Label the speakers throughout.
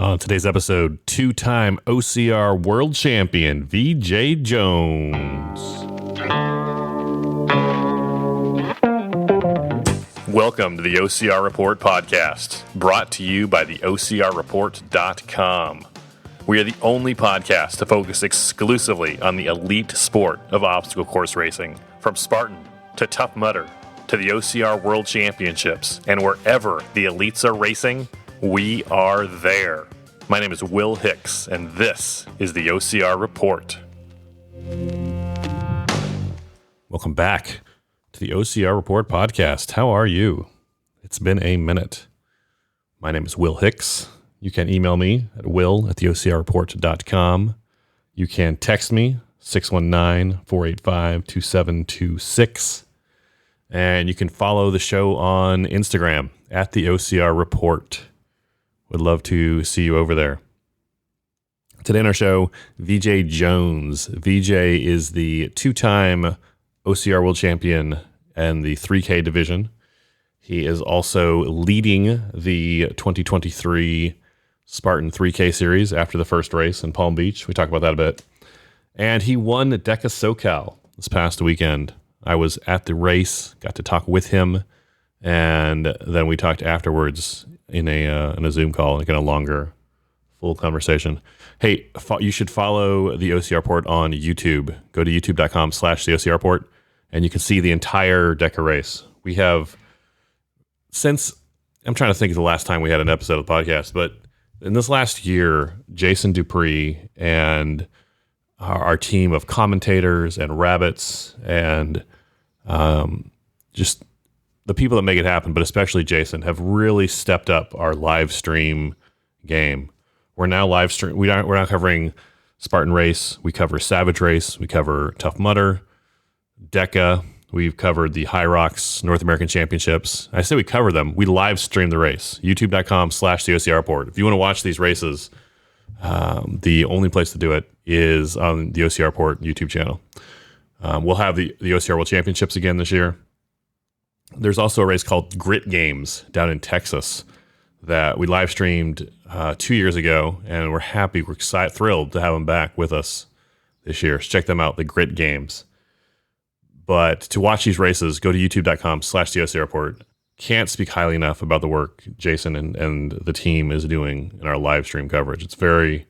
Speaker 1: On today's episode, two-time OCR World Champion, Veejay Jones. Welcome to the OCR Report podcast, brought to you by the OCRReport.com. We are the only podcast to focus exclusively on the elite sport of obstacle course racing, from Spartan to Tough Mudder to the OCR World Championships, and wherever the elites are racing, we are there. My name is Will Hicks, and this is the OCR Report. Welcome back to the OCR Report podcast. How are you? It's been a minute. My name is Will Hicks. You can email me at will@theocrreport.com. You can text me, 619-485-2726. And you can follow the show on Instagram at the OCR Report. Would love to see you over there. Today on our show, Veejay Jones. Veejay is the two-time OCR World Champion and the 3K division. He is also leading the 2023 Spartan 3K Series after the first race in Palm Beach. We talk about that a bit. And he won the DEKA Socal this past weekend. I was at the race, got to talk with him, and then we talked afterwards in a Zoom call, like in a longer, full conversation. Hey, you should follow the OCR Report on YouTube. Go to youtube.com/the OCR Report, and you can see the entire DEKA race. We have, since, I'm trying to think of the last time we had an episode of the podcast, but in this last year, Jason Dupree and our team of commentators and rabbits and just the people that make it happen, but especially Jason, have really stepped up our live stream game. We're now live stream. We're now covering Spartan race. We cover Savage race. We cover Tough Mudder, DEKA. We've covered the High Rocks North American Championships. I say we cover them. We live stream the race. YouTube.com/the OCR Report. If you want to watch these races, the only place to do it is on the OCR Report YouTube channel. We'll have the OCR World Championships again this year. There's also a race called Grit Games down in Texas that we live streamed 2 years ago, and we're happy, thrilled to have them back with us this year. So check them out, the Grit Games. But to watch these races, go to youtube.com/the OCR Report. Can't speak highly enough about the work Jason and the team is doing in our live stream coverage. It's very,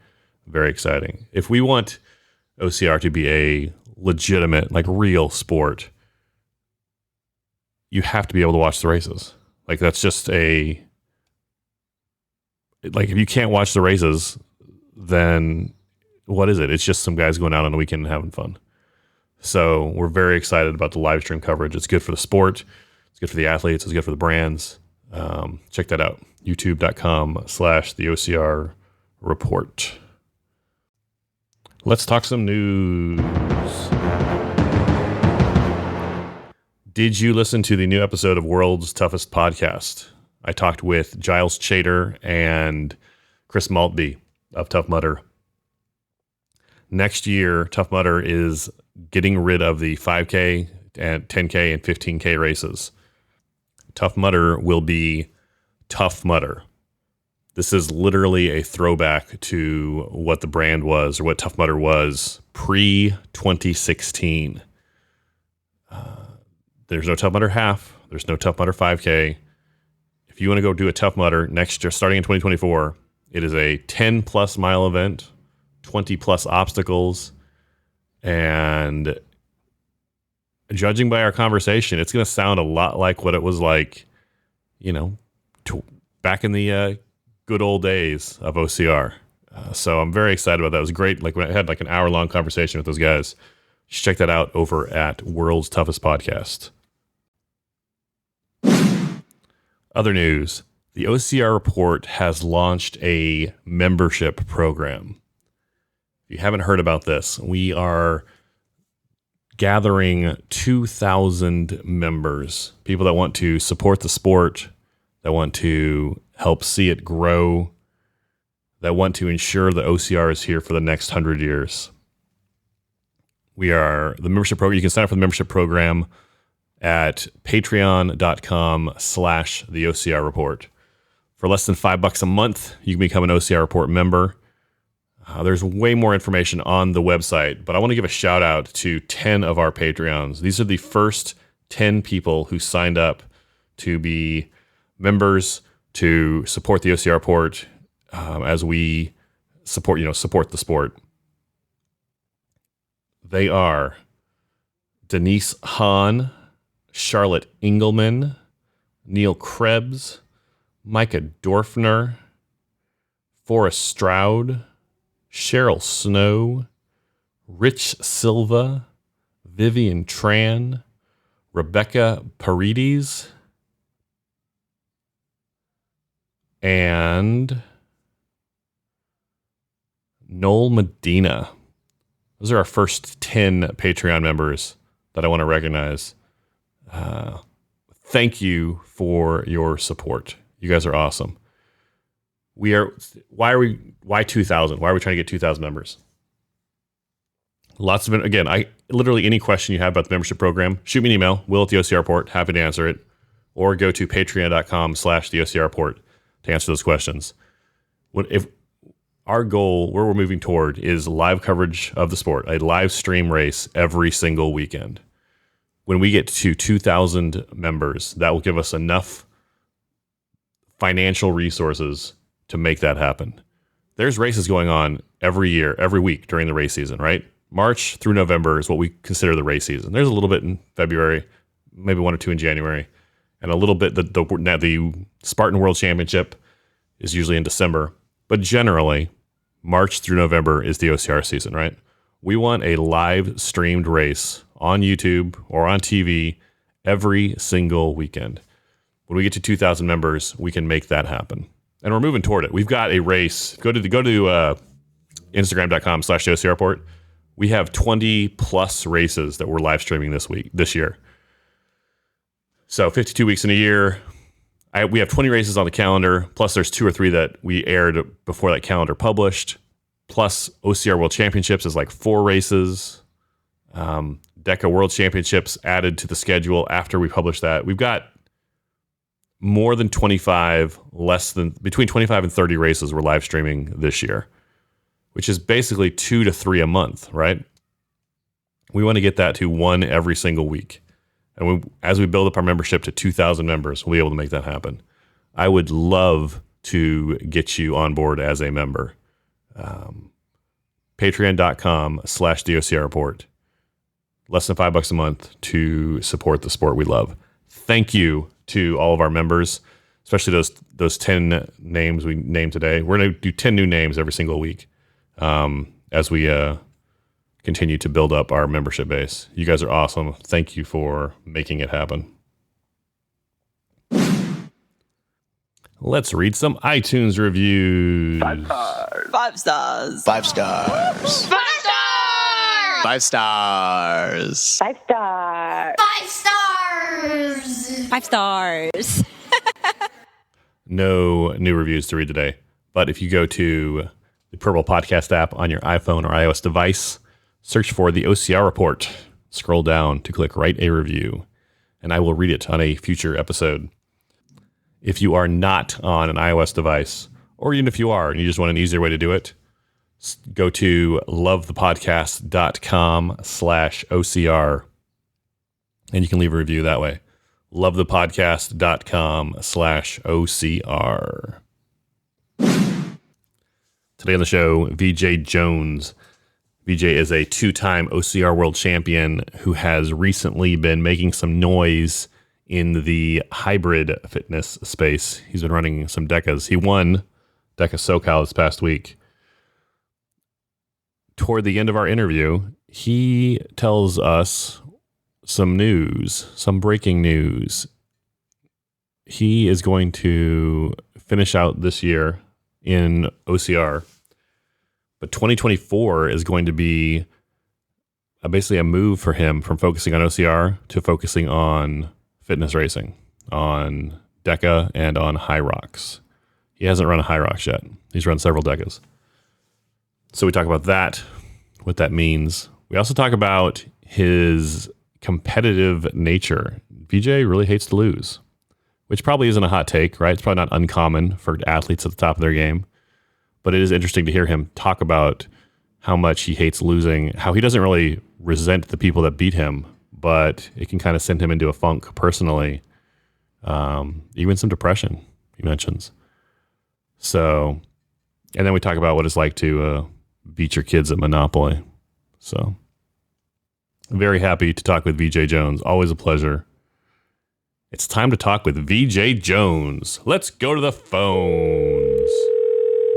Speaker 1: very exciting. If we want OCR to be a legitimate, like real sport, you have to be able to watch the races. Like that's just if you can't watch the races, then what is it? It's just some guys going out on the weekend and having fun. So we're very excited about the live stream coverage. It's good for the sport. It's good for the athletes. It's good for the brands. Check that out. youtube.com/the OCR Report. Let's talk some news. Did you listen to the new episode of World's Toughest Podcast? I talked with Giles Chater and Chris Maltby of Tough Mudder. Next year, Tough Mudder is getting rid of the 5K and 10K and 15K races. Tough Mudder will be Tough Mudder. This is literally a throwback to what the brand was, or what Tough Mudder was pre-2016. There's no Tough Mudder half. There's no Tough Mudder 5K. If you want to go do a Tough Mudder next year, starting in 2024, it is a 10-plus mile event, 20-plus obstacles, and judging by our conversation, it's going to sound a lot like what it was like, back in the good old days of OCR. So I'm very excited about that. It was great. Like when I had an hour-long conversation with those guys. Just check that out over at World's Toughest Podcast. Other news. The OCR Report has launched a membership program. If you haven't heard about this, we are gathering 2,000 members, people that want to support the sport, that want to help see it grow, that want to ensure that OCR is here for the next 100 years. We are the membership program. You can sign up for the membership program at patreon.com/the OCR Report. For less than $5 a month, you can become an OCR Report member. There's way more information on the website, but I want to give a shout out to 10 of our Patreons. These are the first 10 people who signed up to be members to support the OCR Report as we support the sport. They are Denise Hahn, Charlotte Engelman, Neil Krebs, Micah Dorfner, Forrest Stroud, Cheryl Snow, Rich Silva, Vivian Tran, Rebecca Paredes, and Noel Medina. Those are our first 10 Patreon members that I want to recognize. Thank you for your support. You guys are awesome. Why 2,000? Why are we trying to get 2,000 members? Lots of it. Again, literally any question you have about the membership program, shoot me an email, Will at the OCR Report, happy to answer it, or go to patreon.com/the OCR Report to answer those questions. If our goal, where we're moving toward, is live coverage of the sport, a live stream race every single weekend. When we get to 2,000 members, that will give us enough financial resources to make that happen. There's races going on every week during the race season, right? March through November is what we consider the race season. There's a little bit in February, maybe 1 or 2 in January, and a little bit, the Spartan World Championship is usually in December. But generally, March through November is the OCR season, right? We want a live streamed race on YouTube or on TV every single weekend. When we get to 2,000 members, we can make that happen. And we're moving toward it. We've got a race. Go to Instagram.com/OCR Report. We have 20 plus races that we're live streaming this year. So 52 weeks in a year. We have 20 races on the calendar, plus there's 2 or 3 that we aired before that calendar published. Plus OCR World Championships is like 4 races. DEKA World Championships added to the schedule after we published that. We've got more than 25, between 25 and 30 races we're live streaming this year, which is basically 2 to 3 a month, right? We want to get that to 1 every single week. And as we build up our membership to 2,000 members, we'll be able to make that happen. I would love to get you on board as a member. Patreon.com/the OCR Report. Less than $5 a month to support the sport we love. Thank you to all of our members, especially those 10 names we named today. We're going to do 10 new names every single week as we continue to build up our membership base. You guys are awesome. Thank you for making it happen. Let's read some iTunes reviews.
Speaker 2: 5 stars.
Speaker 3: 5 stars.
Speaker 2: 5 stars.
Speaker 3: 5 stars.
Speaker 2: 5 stars.
Speaker 4: 5 stars.
Speaker 3: 5 stars. 5 stars.
Speaker 1: No new reviews to read today, but if you go to the Purple Podcast app on your iPhone or iOS device, search for the OCR Report, scroll down to click Write a Review, and I will read it on a future episode. If you are not on an iOS device, or even if you are and you just want an easier way to do it, go to lovethepodcast.com/OCR and you can leave a review that way. lovethepodcast.com/OCR. Today on the show, Veejay Jones. Veejay is a 2-time OCR World Champion who has recently been making some noise in the hybrid fitness space. He's been running some DEKAs. He won DEKA Socal this past week. Toward the end of our interview, he tells us some news, some breaking news. He is going to finish out this year in OCR, but 2024 is going to be basically a move for him from focusing on OCR to focusing on fitness racing, on DEKA and on high rocks. He hasn't run a high rocks yet. He's run several DEKAs. So we talk about that, what that means. We also talk about his competitive nature. Veejay really hates to lose. which probably isn't a hot take, right? It's probably not uncommon for athletes at the top of their game. But it is interesting to hear him talk about how much he hates losing, how he doesn't really resent the people that beat him, but it can kind of send him into a funk personally. Even some depression, he mentions. So, and then we talk about what it's like to beat your kids at Monopoly. So, I'm very happy to talk with Veejay Jones. Always a pleasure. It's time to talk with Veejay Jones. Let's go to the phones.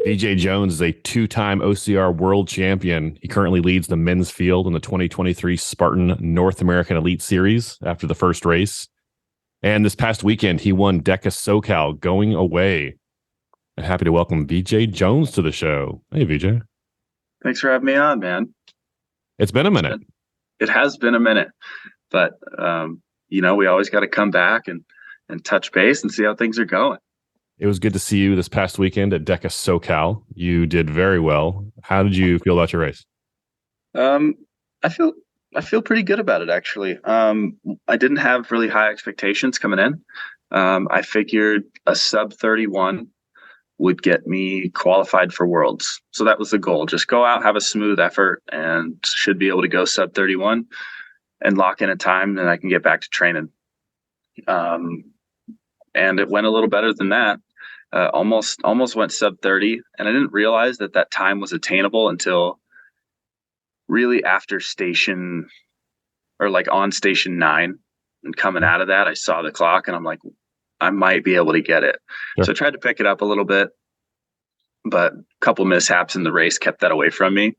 Speaker 1: Veejay Jones is a two-time OCR World Champion. He currently leads the men's field in the 2023 Spartan North American Elite Series after the first race. And this past weekend, he won DEKA Socal going away. I'm happy to welcome Veejay Jones to the show. Hey, Veejay.
Speaker 4: Thanks for having me on, man.
Speaker 1: It's been a minute.
Speaker 4: It has been a minute, but we always got to come back and touch base and see how things are going.
Speaker 1: It was good to see you this past weekend at DEKA Socal. You did very well. How did you feel about your race?
Speaker 4: I feel pretty good about it, actually. I didn't have really high expectations coming in. I figured a sub 31 would get me qualified for Worlds. So that was the goal. Just go out, have a smooth effort, and should be able to go sub 31 and lock in a time, and I can get back to training. And it went a little better than that. Almost went sub 30, and I didn't realize that time was attainable until really after on station 9, and coming out of that, I saw the clock and I'm like, I might be able to get it. Sure. So I tried to pick it up a little bit, but a couple mishaps in the race kept that away from me.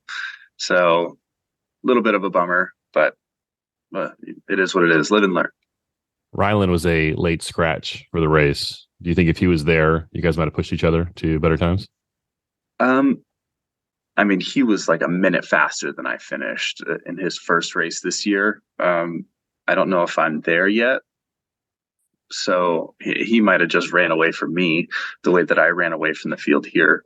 Speaker 4: So a little bit of a bummer, but it is what it is. Live and learn.
Speaker 1: Rylan was a late scratch for the race. Do you think if he was there, you guys might have pushed each other to better times?
Speaker 4: He was like a minute faster than I finished in his first race this year. I don't know if I'm there yet. So he might have just ran away from me the way that I ran away from the field here.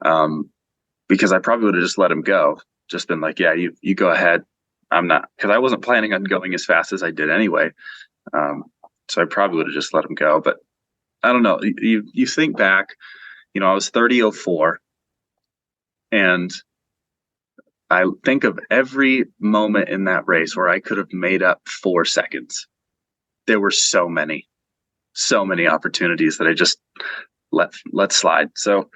Speaker 4: Because I probably would have just let him go. Just been like, yeah, you go ahead. I'm not, because I wasn't planning on going as fast as I did anyway. So I probably would have just let him go. But I don't know. You think back, I was 30:04. And I think of every moment in that race where I could have made up 4 seconds. There were so many opportunities that I just let slide. So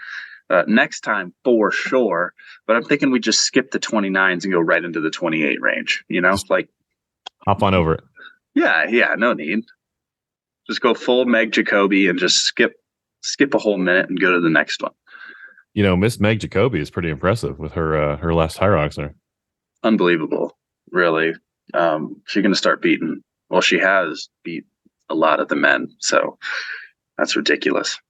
Speaker 4: next time for sure, but I'm thinking we just skip the 29s and go right into the 28 range, like
Speaker 1: hop on over it.
Speaker 4: Yeah, no need. Just go full Meg Jacoby and just skip a whole minute and go to the next one.
Speaker 1: Miss Meg Jacoby is pretty impressive with her last High Rocks there.
Speaker 4: Unbelievable, really. She's going to start beating. Well, she has beat a lot of the men, so that's ridiculous.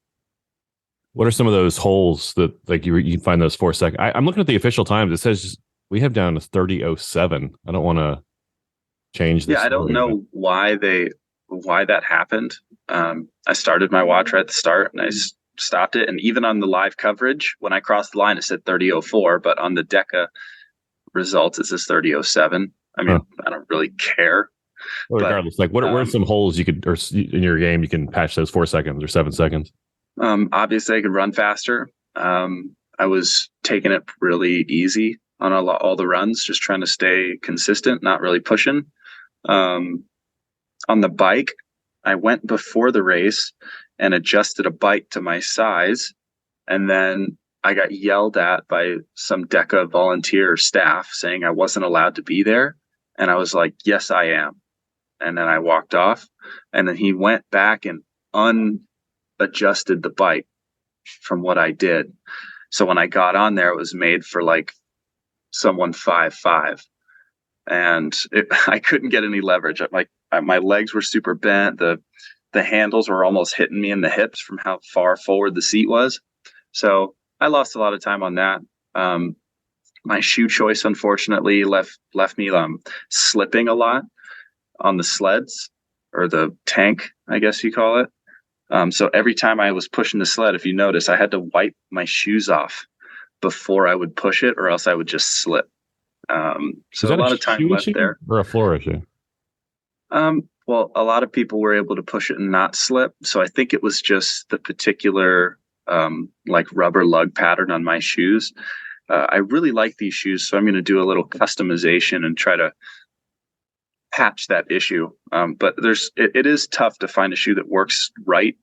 Speaker 1: What are some of those holes that you find those 4 seconds? I'm looking at the official times. It says we have down to 30:07. I don't want to change this.
Speaker 4: Yeah, I don't know why that happened. I started my watch right at the start, and I stopped it, and even on the live coverage when I crossed the line it said 30:04, but on the DEKA results it says 30:07. I don't really care.
Speaker 1: Well, regardless, what are some holes you could, or in your game you can patch those 4 seconds or 7 seconds?
Speaker 4: Obviously I could run faster. I was taking it really easy on all the runs, just trying to stay consistent, not really pushing. On the bike, I went before the race and adjusted a bike to my size. And then I got yelled at by some DEKA volunteer staff saying I wasn't allowed to be there. And I was like, yes, I am. And then I walked off, and then he went back and unadjusted the bike from what I did. So when I got on there, it was made for someone 5'5", and I couldn't get any leverage. My legs were super bent. The handles were almost hitting me in the hips from how far forward the seat was. So I lost a lot of time on that. My shoe choice, unfortunately, left me slipping a lot on the sleds, or the tank, I guess you call it. So every time I was pushing the sled, if you notice, I had to wipe my shoes off before I would push it, or else I would just slip. So a lot of time left there.
Speaker 1: Or a floor issue?
Speaker 4: Well, a lot of people were able to push it and not slip. So I think it was just the particular like rubber lug pattern on my shoes. I really like these shoes, so I'm going to do a little customization and try to patch that issue. But it is tough to find a shoe that works right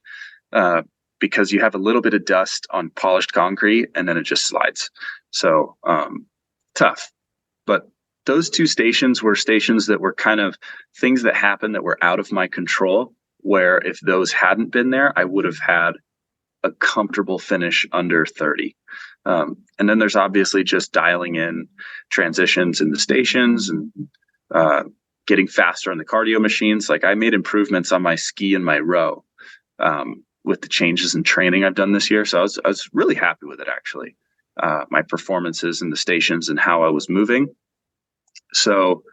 Speaker 4: because you have a little bit of dust on polished concrete and then it just slides. So tough. But those two stations were stations that were kind of things that happened that were out of my control, where if those hadn't been there, I would have had a comfortable finish under 30. And then there's obviously just dialing in transitions in the stations and getting faster on the cardio machines. Like I made improvements on my ski and my row with the changes in training I've done this year. So I was really happy with it, actually. My performances in the stations and how I was moving. So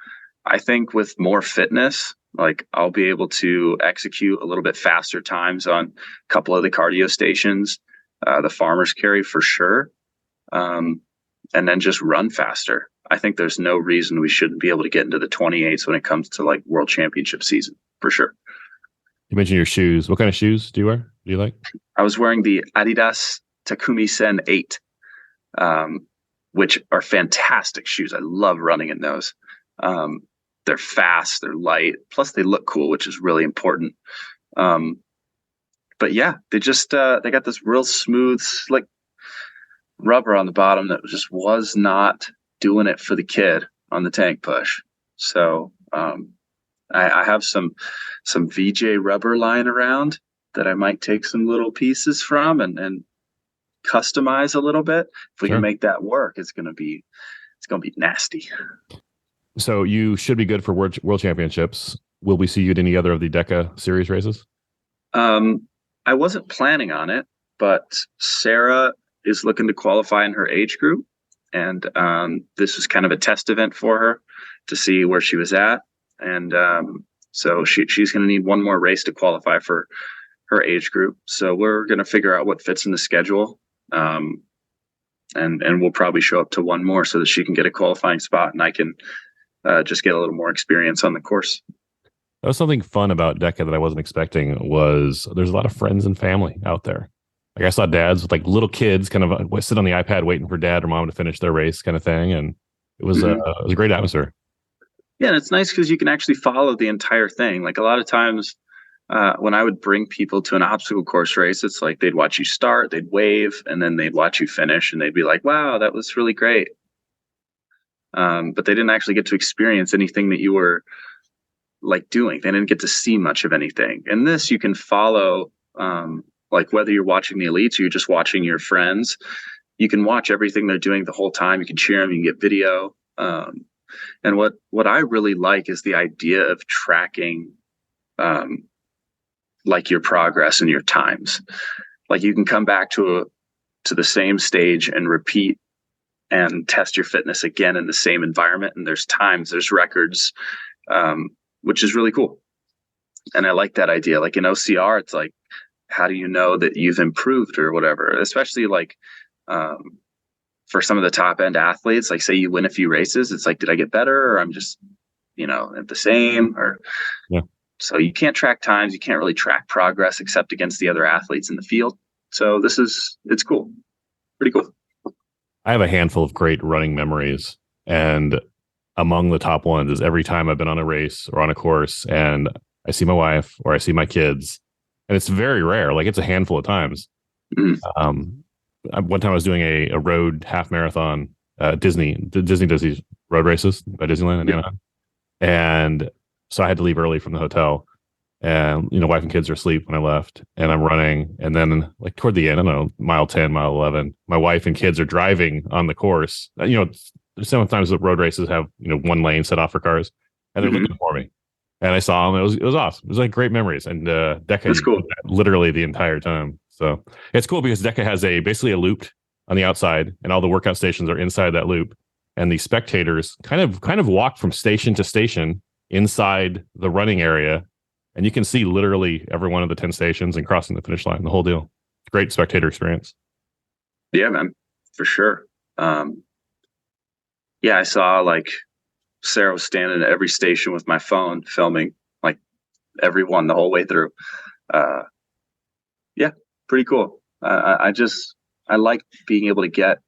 Speaker 4: I think with more fitness, like I'll be able to execute a little bit faster times on a couple of the cardio stations, the farmer's carry for sure. And then just run faster. I think there's no reason we shouldn't be able to get into the 28s when it comes to like world championship season for sure.
Speaker 1: You mentioned your shoes. What kind of shoes do you wear? Do you like?
Speaker 4: I was wearing the Adidas Takumi Sen 8. Which are fantastic shoes. I love running in those. They're fast, they're light, plus they look cool, which is really important. But yeah, they just they got this real smooth, slick rubber on the bottom that just was not doing it for the kid on the tank push. So I have some VJ rubber lying around that I might take some little pieces from and customize a little bit. If we can make that work, it's gonna be nasty.
Speaker 1: So you should be good for world championships. Will we see you at any other of the DEKA Series races?
Speaker 4: I wasn't planning on it, but Sarah is looking to qualify in her age group, and this was kind of a test event for her to see where she was at, and so she's going to need one more race to qualify for her age group. So we're going to figure out what fits in the schedule. And we'll probably show up to one more so that she can get a qualifying spot and I can just get a little more experience on the course.
Speaker 1: That was something fun about DEKA that I wasn't expecting. Was there's a lot of friends and family out there. Like I saw dads with like little kids kind of sit on the iPad waiting for dad or mom to finish their race kind of thing. And it was a great atmosphere.
Speaker 4: Yeah, and it's nice because you can actually follow the entire thing. Like a lot of times when I would bring people to an obstacle course race, it's like they'd watch you start, they'd wave, and then they'd watch you finish, and they'd be like, wow, that was really great. But they didn't actually get to experience anything that you were like doing. They didn't get to see much of anything. And this you can follow, like whether you're watching the elites or you're just watching your friends, you can watch everything they're doing the whole time. You can cheer them, you can get video. And what I really like is the idea of tracking like your progress and your times. Like you can come back to the same stage and repeat and test your fitness again in the same environment. And there's times, there's records, which is really cool. And I like that idea. Like in OCR, it's like, how do you know that you've improved or whatever? Especially like for some of the top end athletes, like say you win a few races, it's like, did I get better or I'm just, at the same or
Speaker 1: yeah.
Speaker 4: So you can't track times. You can't really track progress except against the other athletes in the field. So it's cool. Pretty cool.
Speaker 1: I have a handful of great running memories. And among the top ones is every time I've been on a race or on a course and I see my wife or I see my kids. And it's very rare. Like it's a handful of times. One time I was doing a road half marathon, Disney does these road races by Disneyland in Anaheim. And so I had to leave early from the hotel and, wife and kids are asleep when I left and I'm running. And then like toward the end, I don't know, mile 10, mile 11, my wife and kids are driving on the course. Sometimes the road races have, one lane set off for cars and they're looking for me. And I saw them. It was awesome. It was like great memories. And DEKA is cool. Literally the entire time. So it's cool because DEKA has basically a loop on the outside and all the workout stations are inside that loop. And the spectators kind of walk from station to station inside the running area. And you can see literally every one of the 10 stations and crossing the finish line, the whole deal. Great spectator experience.
Speaker 4: Yeah, man, for sure. I saw like Sarah was standing at every station with my phone filming like everyone the whole way through. Yeah, pretty cool. I like being able to get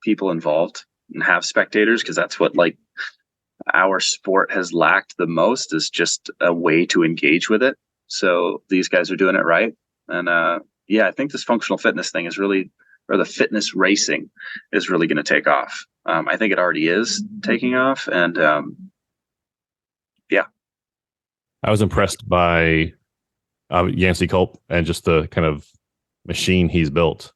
Speaker 4: people involved and have spectators, because that's what like our sport has lacked the most, is just a way to engage with it. So these guys are doing it right. And I think this functional fitness thing is really, or the fitness racing is really going to take off. I think it already is taking off. And
Speaker 1: I was impressed by Yancey Culp and just the kind of machine he's built.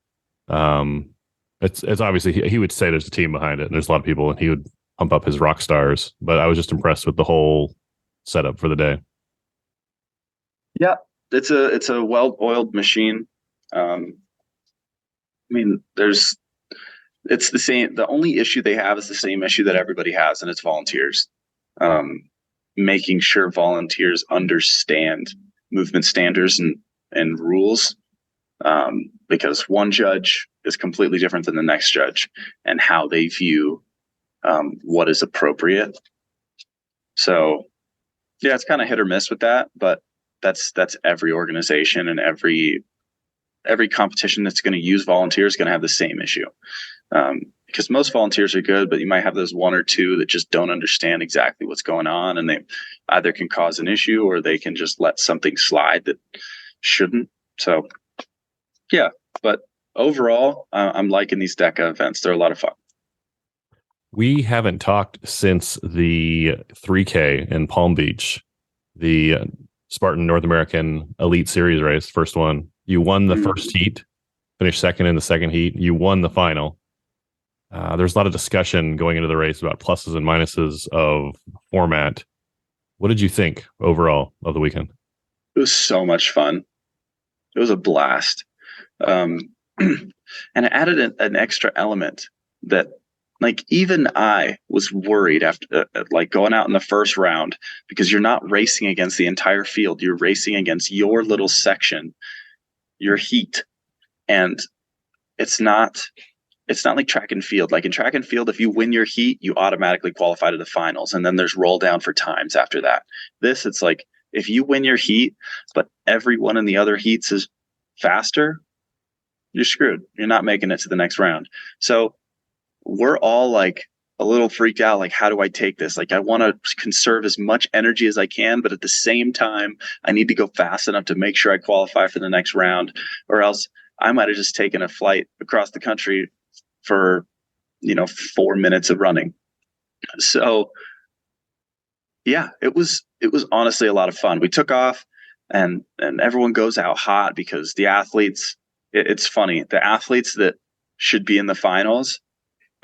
Speaker 1: It's obviously he would say there's a team behind it, and there's a lot of people, and he would pump up his rock stars. But I was just impressed with the whole setup for the day.
Speaker 4: Yeah, it's a well-oiled machine. I mean, it's the same. The only issue they have is the same issue that everybody has, and it's volunteers. Making sure volunteers understand movement standards and rules, because one judge is completely different than the next judge, and how they view what is appropriate. So yeah, it's kind of hit or miss with that, but that's every organization, and every competition that's going to use volunteers is going to have the same issue. Because most volunteers are good, but you might have those one or two that just don't understand exactly what's going on, and they either can cause an issue or they can just let something slide that shouldn't. So yeah, but overall, I'm liking these DEKA events. They're a lot of fun.
Speaker 1: We haven't talked since the 3K in Palm Beach, the Spartan North American Elite Series race, first one. You won the first heat, finished second in the second heat. You won the final. There's a lot of discussion going into the race about pluses and minuses of format. What did you think overall of the weekend?
Speaker 4: It was so much fun. It was a blast. And it added an extra element that, like, even I was worried after like going out in the first round, because you're not racing against the entire field. You're racing against your little section, your heat. And it's not like track and field. Like in track and field, if you win your heat, you automatically qualify to the finals. And then there's roll down for times after that. This, it's like, if you win your heat, but everyone in the other heats is faster, you're screwed. You're not making it to the next round. So we're all like a little freaked out. Like, how do I take this? Like, I want to conserve as much energy as I can, but at the same time, I need to go fast enough to make sure I qualify for the next round, or else I might have just taken a flight across the country for 4 minutes of running. So yeah, it was honestly a lot of fun. We took off, and everyone goes out hot, because the athletes, it's funny, the athletes that should be in the finals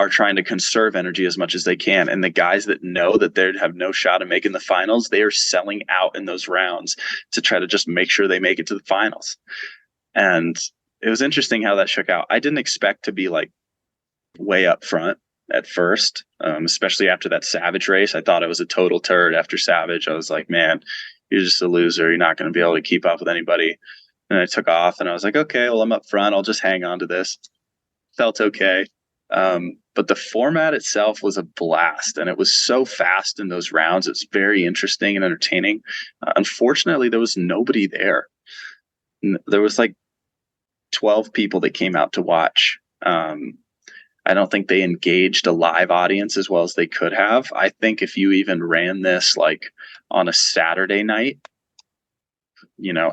Speaker 4: are trying to conserve energy as much as they can, and the guys that know that they'd have no shot of making the finals, they are selling out in those rounds to try to just make sure they make it to the finals. And it was interesting how that shook out. I didn't expect to be like way up front at first, especially after that Savage race. I thought I was a total turd after Savage. I was like, man, you're just a loser. You're not going to be able to keep up with anybody. And I took off, and I was like, okay, well, I'm up front. I'll just hang on to this. Felt okay. But the format itself was a blast, and it was so fast in those rounds. It's very interesting and entertaining. Unfortunately, there was nobody there. There was like 12 people that came out to watch. I don't think they engaged a live audience as well as they could have. I think if you even ran this like on a Saturday night,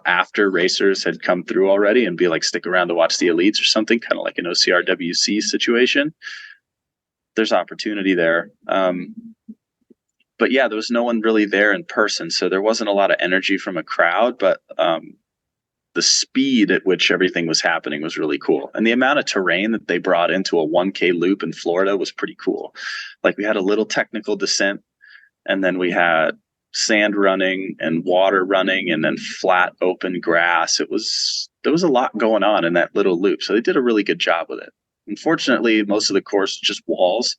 Speaker 4: after racers had come through already, and be like, stick around to watch the elites or something, kind of like an OCRWC situation, there's opportunity there. But yeah, there was no one really there in person. So there wasn't a lot of energy from a crowd, but the speed at which everything was happening was really cool. And the amount of terrain that they brought into a 1K loop in Florida was pretty cool. Like, we had a little technical descent, and then we had sand running and water running, and then flat open grass. There was a lot going on in that little loop. So they did a really good job with it. Unfortunately, most of the course is just walls,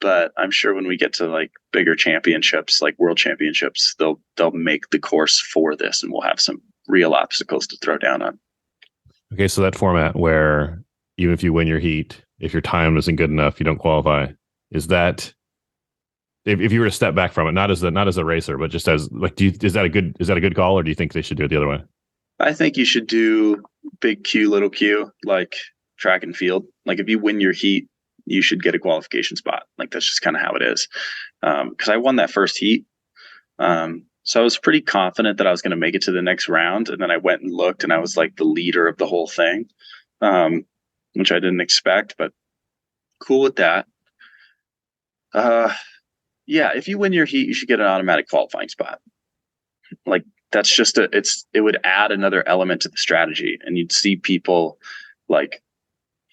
Speaker 4: but I'm sure when we get to like bigger championships, like world championships, they'll make the course for this, and we'll have some real obstacles to throw down on.
Speaker 1: Okay, so that format where even if you win your heat, if your time isn't good enough, you don't qualify. Is that If you were to step back from it, not as a racer, but just as like, is that a good call, or do you think they should do it the other way?
Speaker 4: I think you should do big Q, little Q, like track and field. Like if you win your heat, you should get a qualification spot. Like that's just kind of how it is. Because I won that first heat. So I was pretty confident that I was going to make it to the next round. And then I went and looked and I was like the leader of the whole thing, which I didn't expect, but cool with that. Yeah, if you win your heat, you should get an automatic qualifying spot. Like that's just it would add another element to the strategy. And you'd see people like,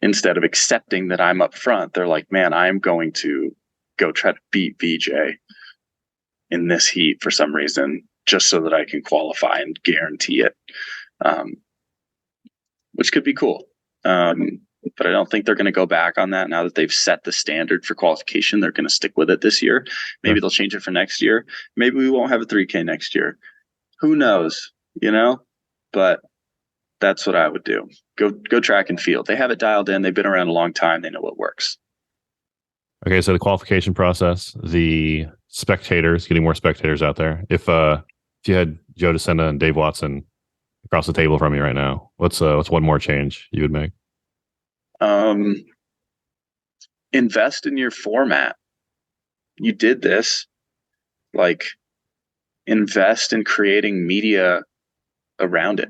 Speaker 4: instead of accepting that I'm up front, they're like, man, I'm going to go try to beat VJ in this heat for some reason, just so that I can qualify and guarantee it, which could be cool. But I don't think they're going to go back on that now that they've set the standard for qualification. They're going to stick with it this year. Maybe they'll change it for next year. Maybe we won't have a 3K next year. Who knows, but that's what I would do. Go track and field. They have it dialed in. They've been around a long time. They know what works.
Speaker 1: Okay, so the qualification process, the spectators, getting more spectators out there. If you had Joe DeSena and Dave Watson across the table from you right now, what's one more change you would make?
Speaker 4: Invest in your format. You did this. Like, invest in creating media around it.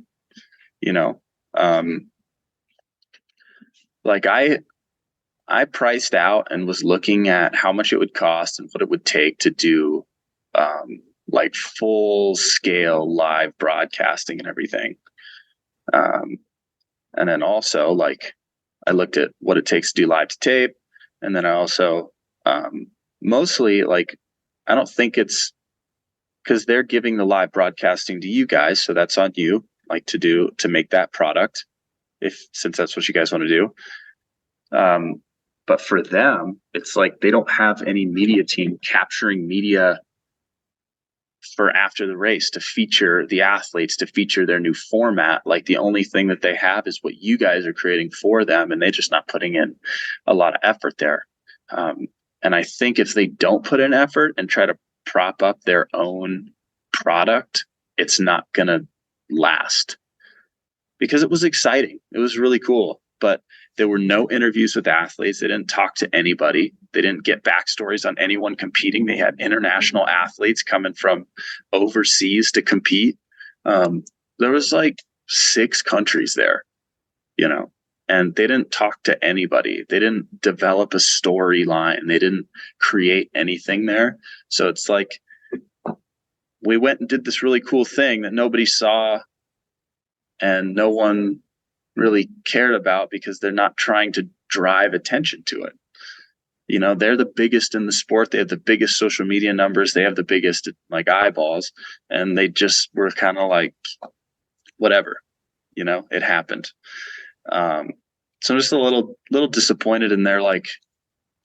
Speaker 4: Like I priced out and was looking at how much it would cost and what it would take to do like full scale live broadcasting and everything. And then also like I looked at what it takes to do live to tape. And then I also mostly like, I don't think it's because they're giving the live broadcasting to you guys. So that's on you, like to make that product since that's what you guys want to do. But for them, it's like they don't have any media team capturing media for after the race to feature the athletes, to feature their new format. Like the only thing that they have is what you guys are creating for them, and they're just not putting in a lot of effort there. And I think if they don't put in effort and try to prop up their own product, it's not going to last. Because it was exciting. It was really cool. But there were no interviews with athletes. They didn't talk to anybody. They didn't get backstories on anyone competing. They had international athletes coming from overseas to compete. There was like 6 countries there, and they didn't talk to anybody. They didn't develop a storyline. They didn't create anything there. So it's like we went and did this really cool thing that nobody saw and no one really cared about because they're not trying to drive attention to it. They're the biggest in the sport. They have the biggest social media numbers. They have the biggest like eyeballs, and they just were kind of like, whatever, it happened. So I'm just a little disappointed in their, like,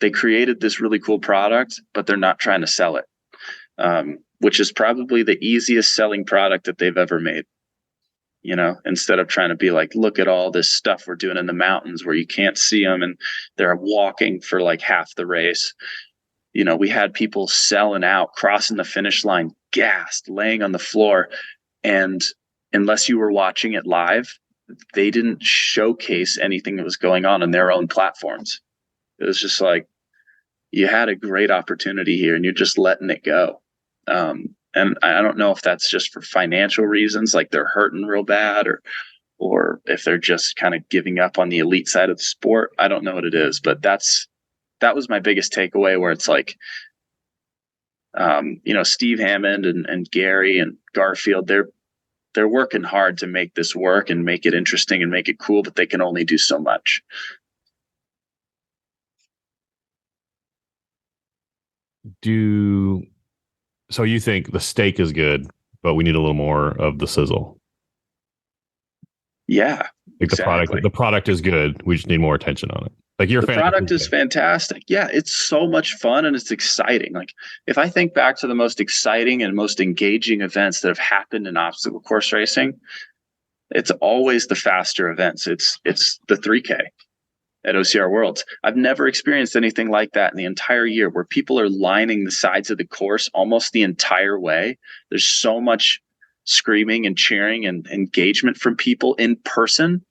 Speaker 4: they created this really cool product, but they're not trying to sell it, which is probably the easiest selling product that they've ever made. Instead of trying to be like, look at all this stuff we're doing in the mountains where you can't see them and they're walking for like half the race. We had people selling out, crossing the finish line, gassed, laying on the floor. And unless you were watching it live, they didn't showcase anything that was going on their own platforms. It was just like, you had a great opportunity here and you're just letting it go. And I don't know if that's just for financial reasons, like they're hurting real bad, or if they're just kind of giving up on the elite side of the sport. I don't know what it is, but that was my biggest takeaway, where it's like, Steve Hammond and Gary and Garfield, they're working hard to make this work and make it interesting and make it cool, but they can only do so much.
Speaker 1: So you think the steak is good, but we need a little more of the sizzle?
Speaker 4: Yeah,
Speaker 1: like
Speaker 4: exactly.
Speaker 1: The product is good. We just need more attention on it. Like the
Speaker 4: product is fantastic. Yeah, it's so much fun and it's exciting. Like if I think back to the most exciting and most engaging events that have happened in obstacle course racing, it's always the faster events. It's the 3K. at OCR Worlds. I've never experienced anything like that in the entire year, where people are lining the sides of the course almost the entire way. There's so much screaming and cheering and engagement from people in person.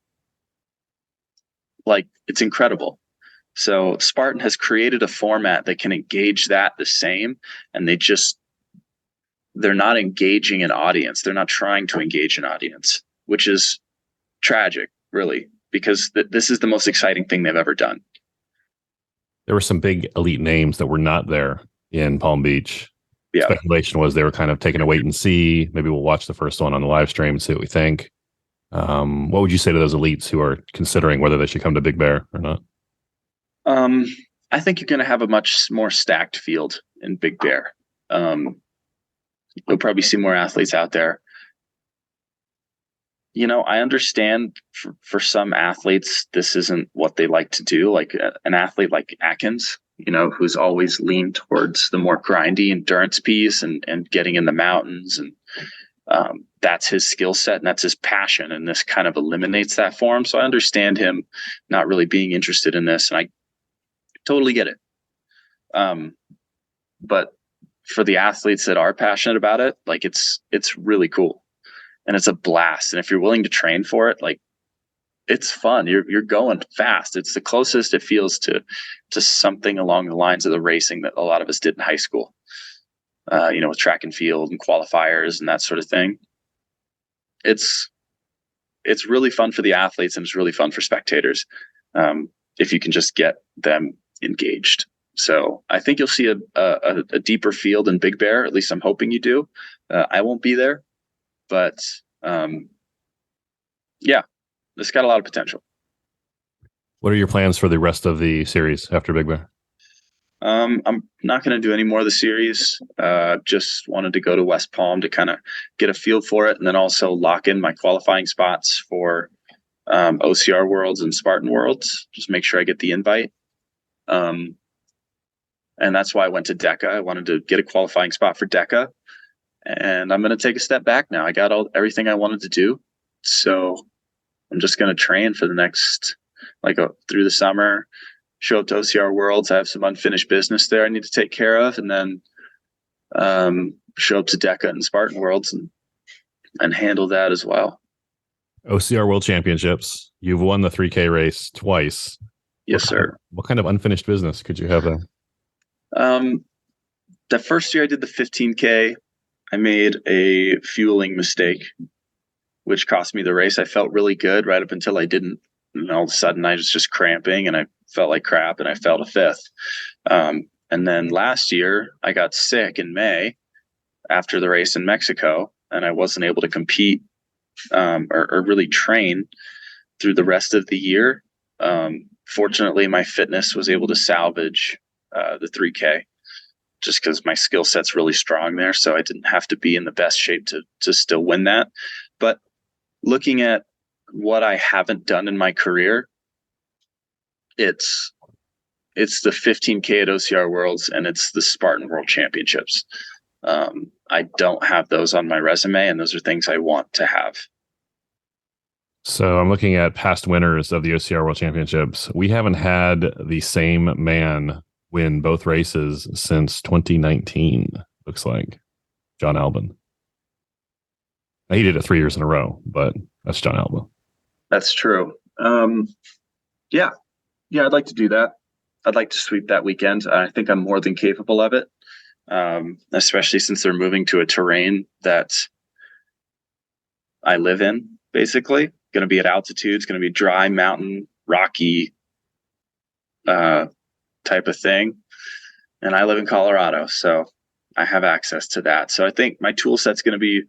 Speaker 4: Like, it's incredible. So Spartan has created a format that can engage that the same, and they're not engaging an audience. They're not trying to engage an audience, which is tragic, really, because this is the most exciting thing they've ever done.
Speaker 1: There were some big elite names that were not there in Palm Beach.
Speaker 4: Yeah.
Speaker 1: Speculation was they were kind of taking a wait and see. Maybe we'll watch the first one on the live stream and see what we think. What would you say to those elites who are considering whether they should come to Big Bear or not?
Speaker 4: I think you're going to have a much more stacked field in Big Bear. You'll probably see more athletes out there. You know, I understand for some athletes, this isn't what they like to do. Like an athlete like Atkins, you know, who's always leaned towards the more grindy endurance piece and getting in the mountains. And that's his skill set and that's his passion. And this kind of eliminates that for him. So I understand him not really being interested in this. And I totally get it. But for the athletes that are passionate about it, like it's really cool and it's a blast. And if you're willing to train for it, like it's fun. You're going fast. It's the closest it feels to something along the lines of the racing that a lot of us did in high school, you know, with track and field and qualifiers and that sort of thing. It's really fun for the athletes and it's really fun for spectators. If you can just get them engaged. So I think you'll see a deeper field in Big Bear. At least I'm hoping you do. I won't be there, but yeah, it's got a lot of potential.
Speaker 1: What are your plans for the rest of the series after Big Bear?
Speaker 4: I'm not going to do any more of the series. Just wanted to go to West Palm to kind of get a feel for it, and then also lock in my qualifying spots for OCR Worlds and Spartan Worlds. Just make sure I get the invite. And that's why I went to DEKA. I wanted to get a qualifying spot for DEKA. And I'm going to take a step back now. I got everything I wanted to do. So I'm just going to train for the next, through the summer, show up to OCR Worlds. I have some unfinished business there I need to take care of. And then show up to DEKA and Spartan Worlds and handle that as well.
Speaker 1: OCR World Championships. You've won the 3K race twice.
Speaker 4: Yes, sir.
Speaker 1: What kind of unfinished business could you have there?
Speaker 4: The first year I did the 15K, I made a fueling mistake, which cost me the race. I felt really good right up until I didn't. And all of a sudden I was just cramping and I felt like crap and I fell to fifth. And then last year I got sick in May after the race in Mexico and I wasn't able to compete or really train through the rest of the year. Fortunately, my fitness was able to salvage the 3K just because my skill set's really strong there. So I didn't have to be in the best shape to still win that. But looking at what I haven't done in my career, it's the 15K at OCR Worlds and it's the Spartan World Championships. I don't have those on my resume, and those are things I want to have.
Speaker 1: So I'm looking at past winners of the OCR World Championships. We haven't had the same man win both races since 2019, looks like. John Albin. Now, he did it 3 years in a row, but that's John Albin. That's
Speaker 4: true. Yeah, I'd like to do that. I'd like to sweep that weekend. I think I'm more than capable of it, especially since they're moving to a terrain that I live in, basically. Going to be at altitude. It's going to be dry, mountain, rocky type of thing. And I live in Colorado, so I have access to that. So I think my tool set's going to be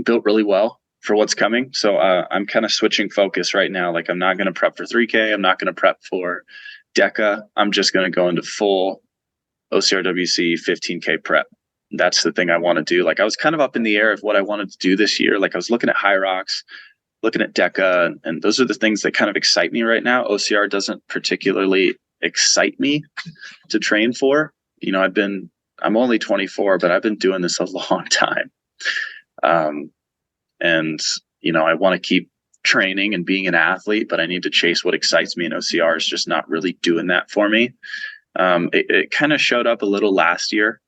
Speaker 4: built really well for what's coming. So I'm kind of switching focus right now. Like, I'm not going to prep for 3K. I'm not going to prep for DEKA. I'm just going to go into full OCRWC 15K prep. That's the thing I want to do. Like, I was kind of up in the air of what I wanted to do this year. Like, I was looking at High Rocks, looking at DEKA, and those are the things that kind of excite me right now. OCR doesn't particularly excite me to train for. You know, I'm only 24, but I've been doing this a long time. And, you know, I want to keep training and being an athlete, but I need to chase what excites me, and OCR is just not really doing that for me. It kind of showed up a little last year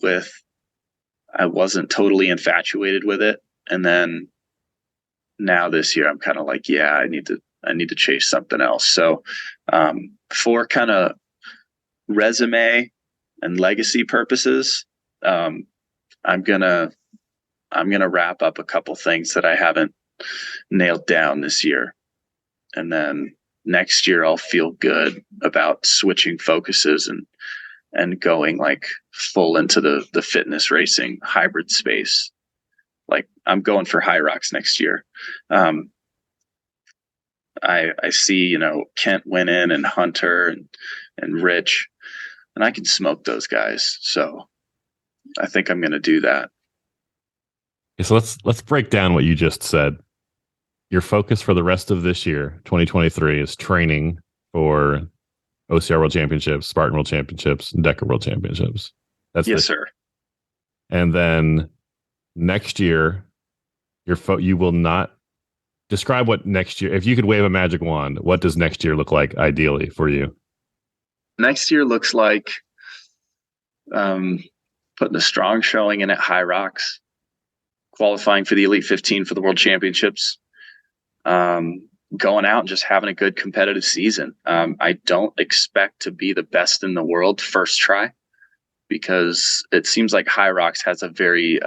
Speaker 4: with, I wasn't totally infatuated with it. And then now this year I'm kind of like, yeah, I need to chase something else. So, for kind of resume and legacy purposes, I'm going to wrap up a couple things that I haven't nailed down this year. And then next year I'll feel good about switching focuses and going like full into the fitness racing hybrid space. Like I'm going for high rocks next year. I see, Kent Winnan and Hunter and Rich, and I can smoke those guys. So I think I'm going to do that.
Speaker 1: Okay, so let's break down what you just said. Your focus for the rest of this year, 2023, is training for OCR World Championships, Spartan World Championships, and DEKA World Championships.
Speaker 4: Yes, sir.
Speaker 1: And then next year, you will not describe what next year. If you could wave a magic wand, what does next year look like ideally for you?
Speaker 4: Next year looks like putting a strong showing in at High Rocks, qualifying for the Elite 15 for the World Championships, going out and just having a good competitive season. I don't expect to be the best in the world first try, because it seems like High Rocks has a very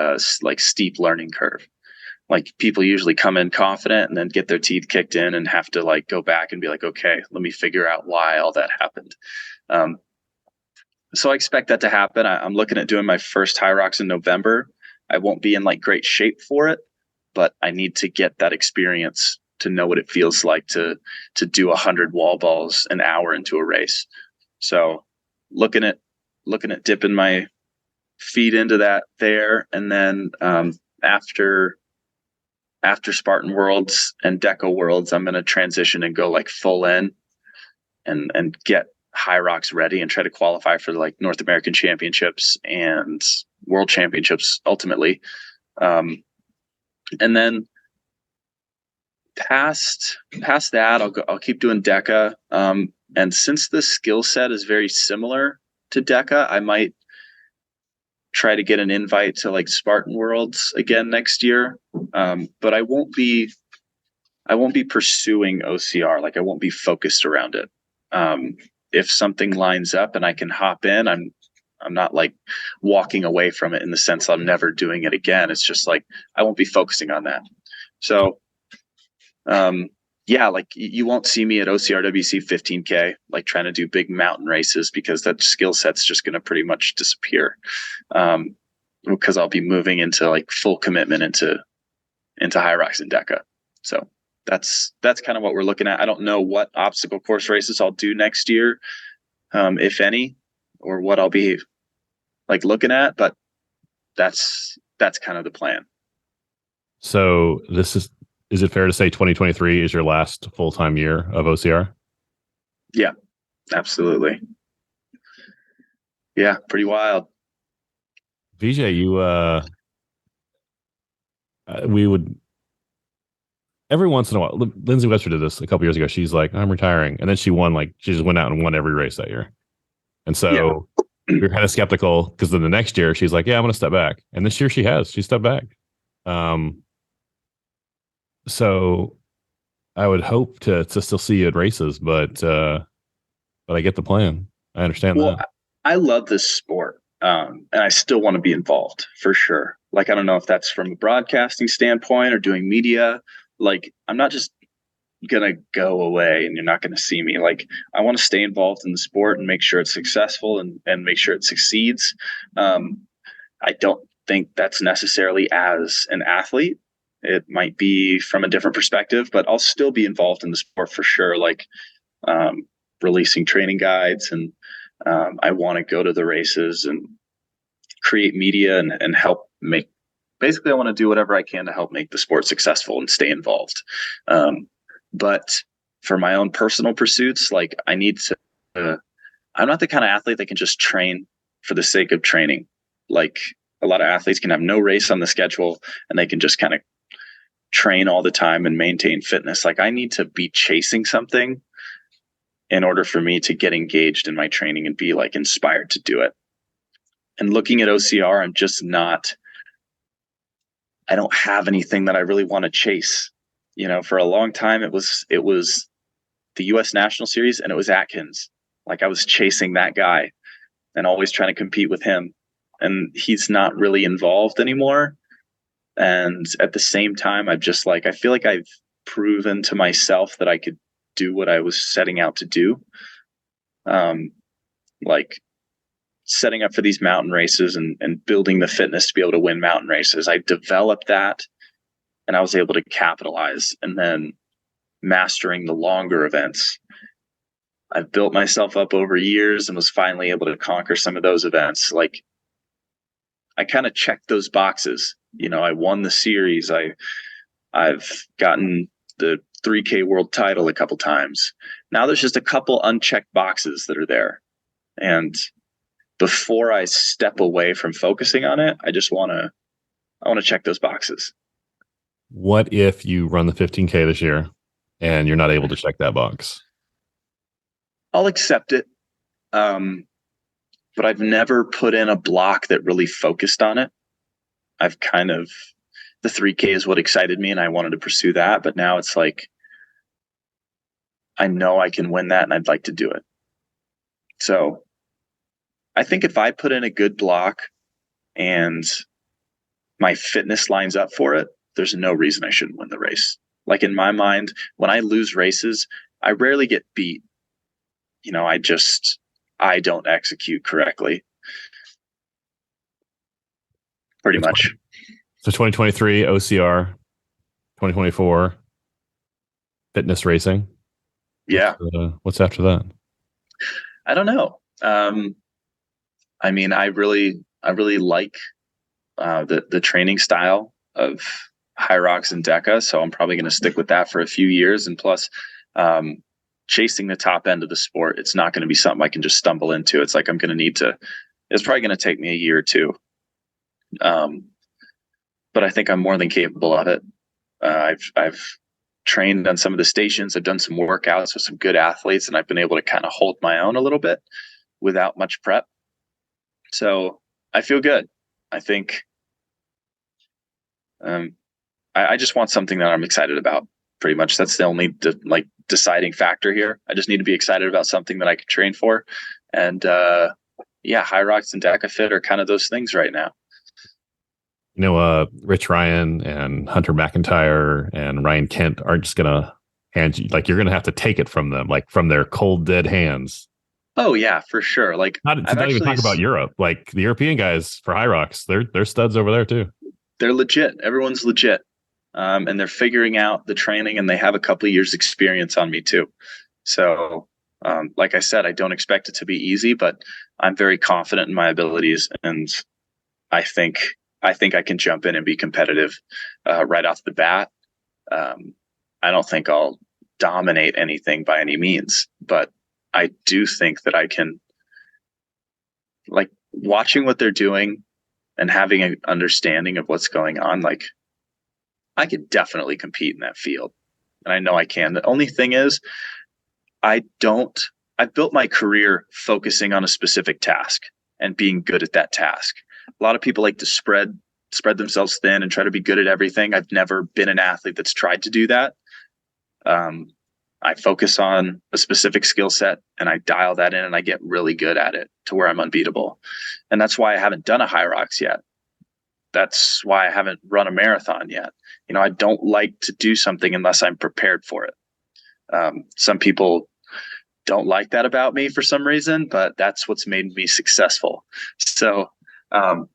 Speaker 4: steep learning curve. Like people usually come in confident and then get their teeth kicked in and have to like go back and be like, okay, let me figure out why all that happened. So I expect that to happen. I'm looking at doing my first High Rocks in November. I won't be in like great shape for it, but I need to get that experience to know what it feels like to do 100 wall balls an hour into a race. So looking at dipping my feet into that there. And then after Spartan Worlds and DEKA Worlds, I'm going to transition and go like full in and get High Rocks ready and try to qualify for like North American Championships and World Championships ultimately. And then past that, I'll keep doing DEKA. And since the skill set is very similar to DEKA, I might try to get an invite to like Spartan Worlds again next year. But I won't be pursuing OCR. Like I won't be focused around it. If something lines up and I can hop in, I'm not like walking away from it in the sense I'm never doing it again. It's just like, I won't be focusing on that. So, yeah, like you won't see me at OCRWC 15K, like trying to do big mountain races, because that skill set's just going to pretty much disappear. Because I'll be moving into like full commitment into High Rocks and DEKA. So that's kind of what we're looking at. I don't know what obstacle course races I'll do next year, if any, or what I'll be like looking at, but that's kind of the plan.
Speaker 1: So is it fair to say 2023 is your last full-time year of OCR?
Speaker 4: Yeah, absolutely. Yeah, pretty wild.
Speaker 1: Veejay, we would every once in a while. Lindsay Webster did this a couple years ago. She's like, "I'm retiring," and then she just went out and won every race that year. And so you're kind of skeptical, because then the next year she's like, "Yeah, I'm going to step back," and this year she stepped back. So I would hope to still see you at races, but I get the plan. I understand that.
Speaker 4: I love this sport. And I still want to be involved for sure. Like, I don't know if that's from a broadcasting standpoint or doing media. Like, I'm not just going to go away and you're not going to see me. Like, I want to stay involved in the sport and make sure it's successful and make sure it succeeds. I don't think that's necessarily as an athlete. It might be from a different perspective, but I'll still be involved in the sport for sure. Like, releasing training guides, and I want to go to the races and create media and help make, basically I want to do whatever I can to help make the sport successful and stay involved. But for my own personal pursuits, like I need to, I'm not the kind of athlete that can just train for the sake of training. Like a lot of athletes can have no race on the schedule and they can just kind of train all the time and maintain fitness. Like I need to be chasing something in order for me to get engaged in my training and be like inspired to do it. And looking at OCR, I'm just not, I don't have anything that I really want to chase. You know, for a long time, it was the US National Series and it was Atkins. Like I was chasing that guy and always trying to compete with him. And he's not really involved anymore. And at the same time, I'm just like, I feel like I've proven to myself that I could do what I was setting out to do. Like setting up for these mountain races and building the fitness to be able to win mountain races. I developed that and I was able to capitalize, and then mastering the longer events. I've built myself up over years and was finally able to conquer some of those events. Like I kind of checked those boxes. You know, I won the series. I've gotten the 3K world title a couple times. Now there's just a couple unchecked boxes that are there. And before I step away from focusing on it, I want to check those boxes.
Speaker 1: What if you run the 15K this year and you're not able to check that box?
Speaker 4: I'll accept it. But I've never put in a block that really focused on it. I've kind of, the 3K is what excited me and I wanted to pursue that. But now it's like, I know I can win that and I'd like to do it. So I think if I put in a good block and my fitness lines up for it, there's no reason I shouldn't win the race. Like in my mind, when I lose races, I rarely get beat. You know, I don't execute correctly. Pretty much.
Speaker 1: So 2023 OCR, 2024 fitness racing.
Speaker 4: Yeah.
Speaker 1: What's after that?
Speaker 4: I don't know. I mean, I really like the training style of Hyrox and DEKA, so I'm probably going to stick with that for a few years. And plus, chasing the top end of the sport, it's not going to be something I can just stumble into. It's like I'm going to need to. It's probably going to take me a year or two. But I think I'm more than capable of it. I've trained on some of the stations. I've done some workouts with some good athletes, and I've been able to kind of hold my own a little bit without much prep. So I feel good. I think I just want something that I'm excited about. Pretty much, that's the only deciding factor here. I just need to be excited about something that I can train for, and Hyrox and DEKA Fit are kind of those things right now.
Speaker 1: You know, Rich Ryan and Hunter McIntyre and Ryan Kent aren't just gonna hand you, like, you're gonna have to take it from them, like from their cold dead hands.
Speaker 4: Oh yeah, for sure. Like
Speaker 1: not even talk about Europe. Like the European guys for Hyrox, they're studs over there too.
Speaker 4: They're legit. Everyone's legit. And they're figuring out the training, and they have a couple of years experience on me too. So, like I said, I don't expect it to be easy, but I'm very confident in my abilities, and I think I can jump in and be competitive right off the bat. I don't think I'll dominate anything by any means, but I do think that I can, like, watching what they're doing and having an understanding of what's going on, like, I could definitely compete in that field. And I know I can. The only thing is, I've built my career focusing on a specific task and being good at that task. A lot of people like to spread themselves thin and try to be good at everything. I've never been an athlete that's tried to do that. I focus on a specific skill set and I dial that in and I get really good at it to where I'm unbeatable. And that's why I haven't done a Hyrox yet. That's why I haven't run a marathon yet. You know, I don't like to do something unless I'm prepared for it. Some people don't like that about me for some reason, but that's what's made me successful. So, I'm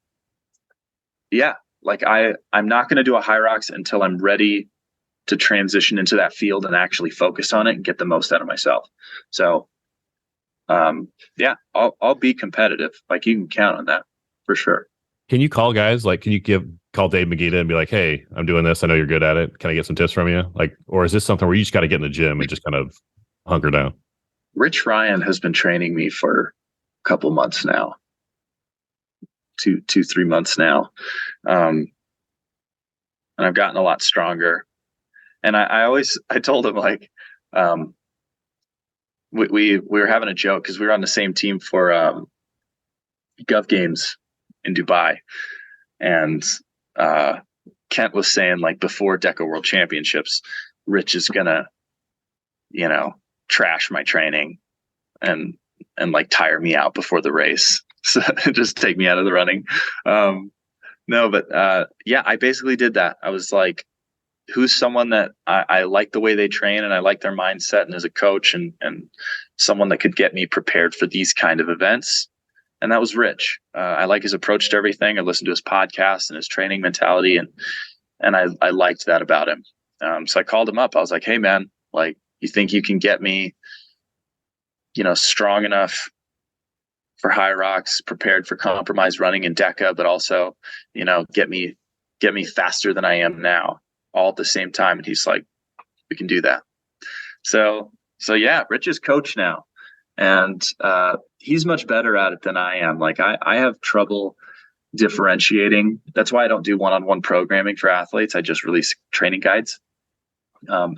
Speaker 4: not going to do a Hyrox until I'm ready to transition into that field and actually focus on it and get the most out of myself. So, I'll be competitive. Like, you can count on that for sure.
Speaker 1: Can you call guys? Like, can you call Dave Magida and be like, "Hey, I'm doing this. I know you're good at it. Can I get some tips from you?" Like, or is this something where you just got to get in the gym and just kind of hunker down?
Speaker 4: Rich Ryan has been training me for a couple months now, 3 months now. And I've gotten a lot stronger. And I told him like, we were having a joke because we were on the same team for Gov Games in Dubai, and Kent was saying like before DEKA World Championships, Rich is gonna, trash my training and like tire me out before the race, so just take me out of the running. No, but yeah, I basically did that. I was like, who's someone that I like the way they train and I like their mindset, and as a coach and someone that could get me prepared for these kind of events. And that was Rich. I like his approach to everything. I listened to his podcast and his training mentality, and I liked that about him. So I called him up. I was like, hey man, like, you think you can get me, strong enough for high rocks, prepared for compromise running in DEKA, but also, get me faster than I am now, all at the same time? And he's like, we can do that. So yeah, Rich is coach now, and he's much better at it than I am. Like I have trouble differentiating. That's why I don't do one-on-one programming for athletes. I just release training guides,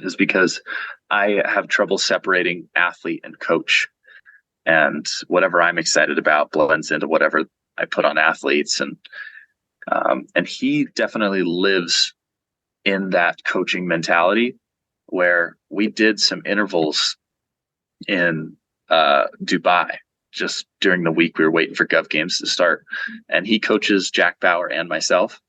Speaker 4: is because I have trouble separating athlete and coach, and whatever I'm excited about blends into whatever I put on athletes. And he definitely lives in that coaching mentality, where we did some intervals in Dubai just during the week. We were waiting for Gov Games to start, and he coaches Jack Bauer and myself.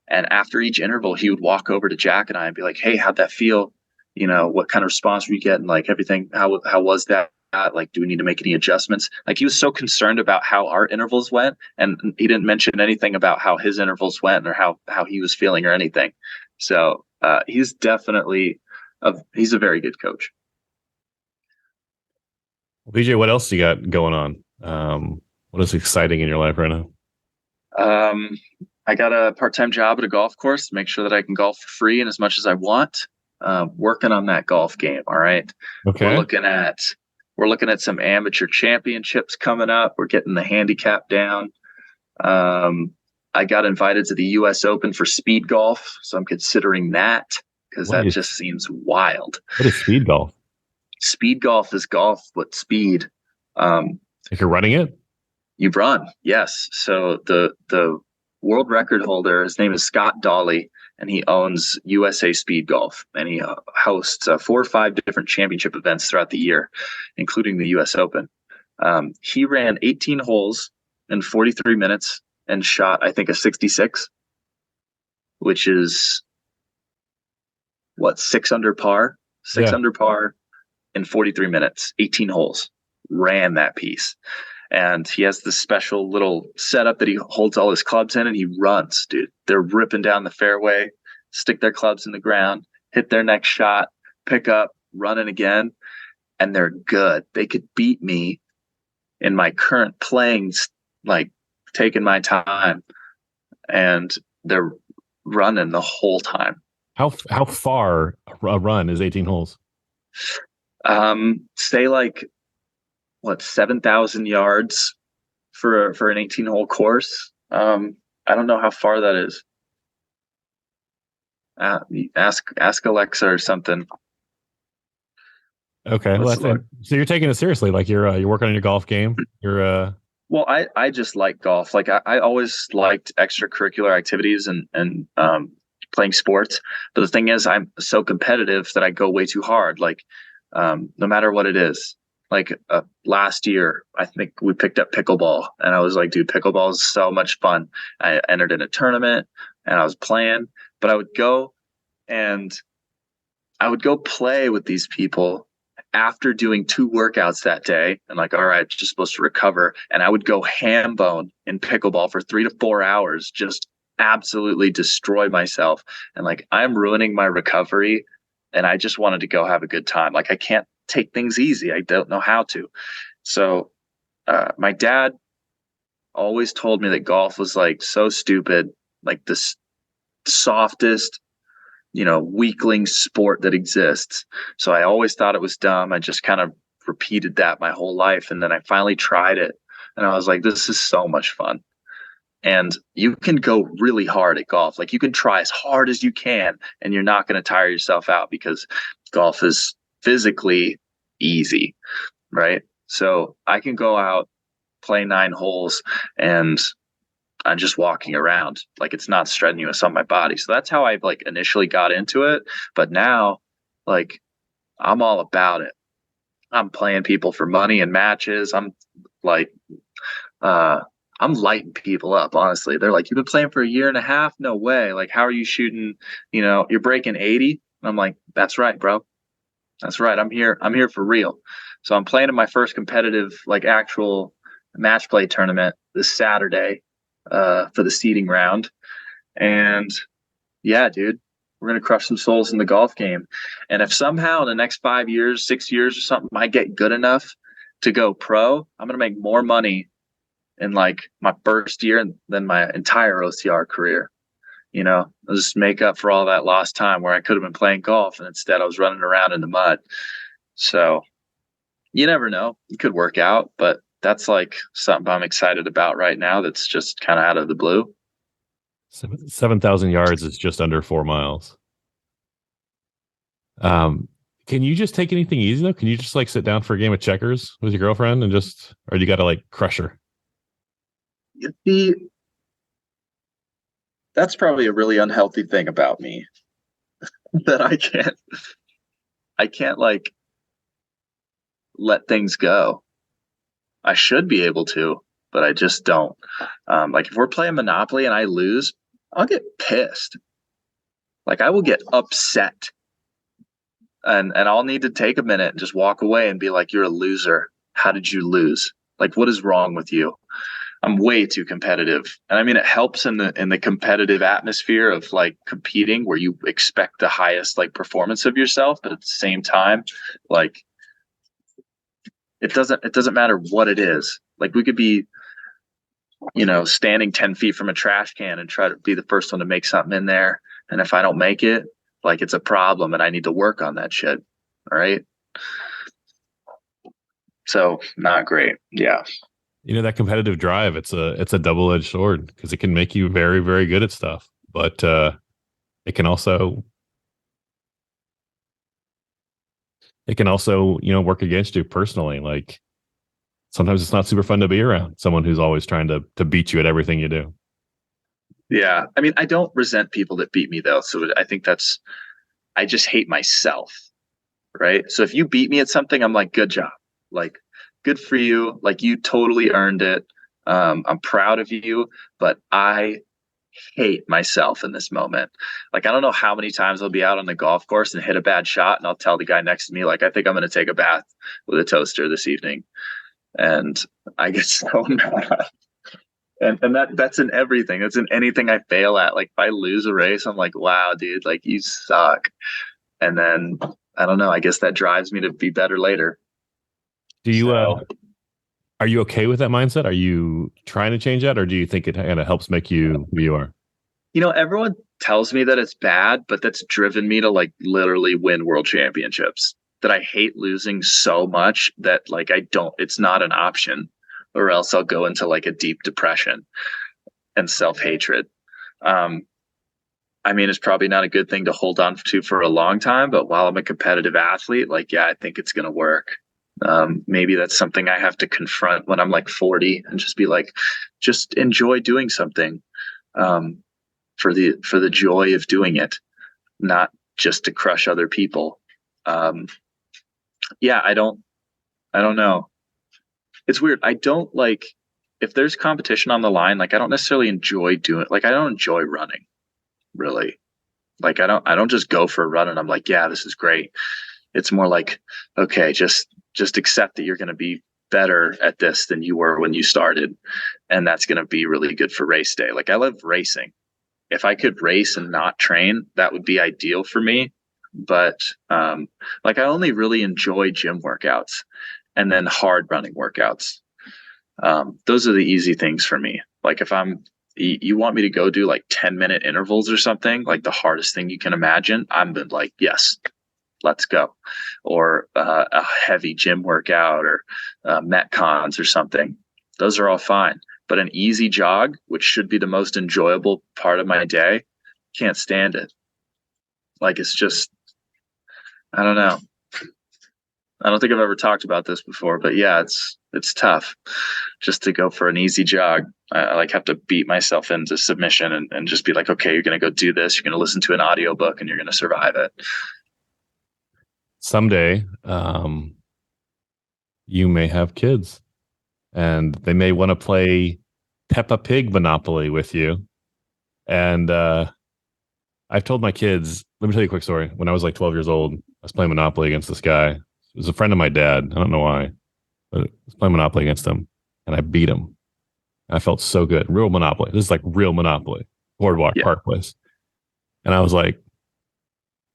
Speaker 4: And after each interval, he would walk over to Jack and I and be like, hey, how'd that feel? What kind of response were you getting? Like everything, how was that? Like, do we need to make any adjustments? Like, he was so concerned about how our intervals went, and he didn't mention anything about how his intervals went or how he was feeling or anything. So he's definitely he's a very good coach.
Speaker 1: Veejay, what else you got going on? What is exciting in your life right now?
Speaker 4: I got a part-time job at a golf course to make sure that I can golf for free and as much as I want. Working on that golf game. All right.
Speaker 1: Okay.
Speaker 4: We're looking at some amateur championships coming up. We're getting the handicap down. I got invited to the US Open for speed golf, so I'm considering that, because that just seems wild.
Speaker 1: What is speed golf?
Speaker 4: Speed golf is golf with speed.
Speaker 1: If you're running it?
Speaker 4: You run, yes. So the world record holder, his name is Scott Dawley, and he owns USA Speed Golf, and he hosts 4 or 5 different championship events throughout the year, including the US Open. He ran 18 holes in 43 minutes and shot, I think, a 66, which is what, 6 under par? 6 under par in 43 minutes, 18 holes. Ran that piece. And he has this special little setup that he holds all his clubs in, and he runs, dude. They're ripping down the fairway, stick their clubs in the ground, hit their next shot, pick up, running again, and they're good. They could beat me in my current playing, like taking my time, and they're running the whole time.
Speaker 1: How far a run is 18 holes?
Speaker 4: Say like, 7,000 yards for an 18-hole course. I don't know how far that is. Ask Alexa or something.
Speaker 1: Okay, so you're taking it seriously. Like you're working on your golf game.
Speaker 4: Well, I just like golf. Like I always liked extracurricular activities and playing sports. But the thing is, I'm so competitive that I go way too hard. Like no matter what it is. Like last year, I think we picked up pickleball, and I was like, dude, pickleball is so much fun. I entered in a tournament and I was playing, but I would go play with these people after doing 2 workouts that day, and like, all right, just supposed to recover. And I would go ham bone in pickleball for 3 to 4 hours, just absolutely destroy myself. And like, I'm ruining my recovery, and I just wanted to go have a good time. Like, I can't take things easy. I don't know how to. So my dad always told me that golf was like so stupid, like the softest, weakling sport that exists. So I always thought it was dumb. I just kind of repeated that my whole life. And then I finally tried it, and I was like, this is so much fun. And you can go really hard at golf. Like you can try as hard as you can and you're not going to tire yourself out because golf is physically easy, right? So I can go out, play 9 holes, and I'm just walking around. Like it's not strenuous on my body. So that's how I like initially got into it. But now, like, I'm all about it. I'm playing people for money and matches. I'm like, I'm lighting people up, honestly. They're like, you've been playing for a year and a half? No way. Like, how are you shooting? You're breaking 80. And I'm like, that's right, bro. That's right. I'm here for real. So I'm playing in my first competitive, like actual match play tournament this Saturday for the seeding round. And yeah, dude, we're going to crush some souls in the golf game. And if somehow in the next 5 years, 6 years or something, I get good enough to go pro, I'm going to make more money in like my first year than my entire OCR career. I'll just make up for all that lost time where I could have been playing golf and instead I was running around in the mud. So you never know. It could work out, but that's like something I'm excited about right now. That's just kind of out of the blue.
Speaker 1: 7,000 yards is just under 4 miles. Can you just take anything easy though? Can you just like sit down for a game of checkers with your girlfriend and or you got to like crush her?
Speaker 4: That's probably a really unhealthy thing about me that I can't like let things go. I should be able to, but I just don't. Like if we're playing Monopoly and I lose, I'll get pissed. Like I will get upset. And I'll need to take a minute and just walk away and be like, you're a loser. How did you lose? Like, what is wrong with you? I'm way too competitive. And I mean, it helps in the competitive atmosphere of like competing where you expect the highest like performance of yourself. But at the same time, like it doesn't matter what it is. Like we could be, standing 10 feet from a trash can and try to be the first one to make something in there. And if I don't make it, like it's a problem and I need to work on that shit. All right. So not great. Yeah.
Speaker 1: That competitive drive, it's a double-edged sword because it can make you very, very good at stuff, but it can also work against you personally. Like sometimes it's not super fun to be around someone who's always trying to beat you at everything you do.
Speaker 4: Yeah. I mean, I don't resent people that beat me though. So I think I just hate myself. Right. So if you beat me at something, I'm like, good job. Like, good for you. Like you totally earned it. I'm proud of you, but I hate myself in this moment. Like, I don't know how many times I'll be out on the golf course and hit a bad shot. And I'll tell the guy next to me, like, I think I'm going to take a bath with a toaster this evening. And I get so mad. And that's in everything. That's in anything I fail at. Like if I lose a race, I'm like, wow, dude, like you suck. And then I don't know, I guess that drives me to be better later.
Speaker 1: Do you are you okay with that mindset? Are you trying to change that, or do you think it kind of helps make you who you are?
Speaker 4: Everyone tells me that it's bad, but that's driven me to like literally win world championships. That I hate losing so much that like it's not an option, or else I'll go into like a deep depression and self-hatred. I mean, it's probably not a good thing to hold on to for a long time, but while I'm a competitive athlete, like, yeah, I think it's going to work. Maybe that's something I have to confront when I'm like 40 and just be like, just enjoy doing something, for the joy of doing it, not just to crush other people. Yeah, I don't know. It's weird. I don't like, if there's competition on the line, like I don't necessarily enjoy doing, like I don't enjoy running really. Like I don't just go for a run and I'm like, yeah, this is great. It's more like, okay, just accept that you're going to be better at this than you were when you started. And that's going to be really good for race day. Like I love racing. If I could race and not train, that would be ideal for me. But like I only really enjoy gym workouts and then hard running workouts. Those are the easy things for me. Like if you want me to go do like 10-minute intervals or something, like the hardest thing you can imagine, I'm been like, yes, let's go. Or a heavy gym workout or Metcons or something. Those are all fine. But an easy jog, which should be the most enjoyable part of my day, can't stand it. Like, it's just, I don't know. I don't think I've ever talked about this before, but yeah, it's tough just to go for an easy jog. I like have to beat myself into submission and just be like, okay, you're going to go do this. You're going to listen to an audiobook and you're going to survive it.
Speaker 1: Someday, you may have kids and they may want to play Peppa Pig Monopoly with you. And I've told my kids, let me tell you a quick story. When I was like 12 years old, I was playing Monopoly against this guy. It was a friend of my dad. I don't know why, but I was playing Monopoly against him and I beat him. I felt so good. Real Monopoly. This is like real Monopoly. Boardwalk Park Place. And I was like,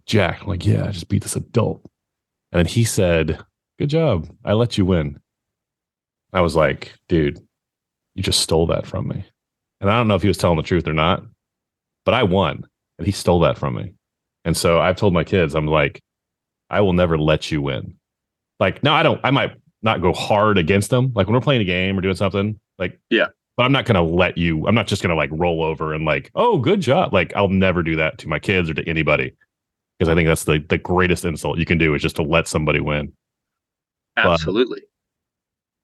Speaker 1: Jack, I'm like, yeah, I just beat this adult. And then he said, good job. I let you win. I was like, dude, you just stole that from me. And I don't know if he was telling the truth or not, but I won and he stole that from me. And so I've told my kids, I'm like, I will never let you win. Like, no, I might not go hard against them. Like when we're playing a game or doing something, like, yeah, but I'm not going to let you, I'm not just going to like roll over and like, oh, good job. Like I'll never do that to my kids or to anybody. Because I think that's the greatest insult you can do is just to let somebody win.
Speaker 4: Absolutely.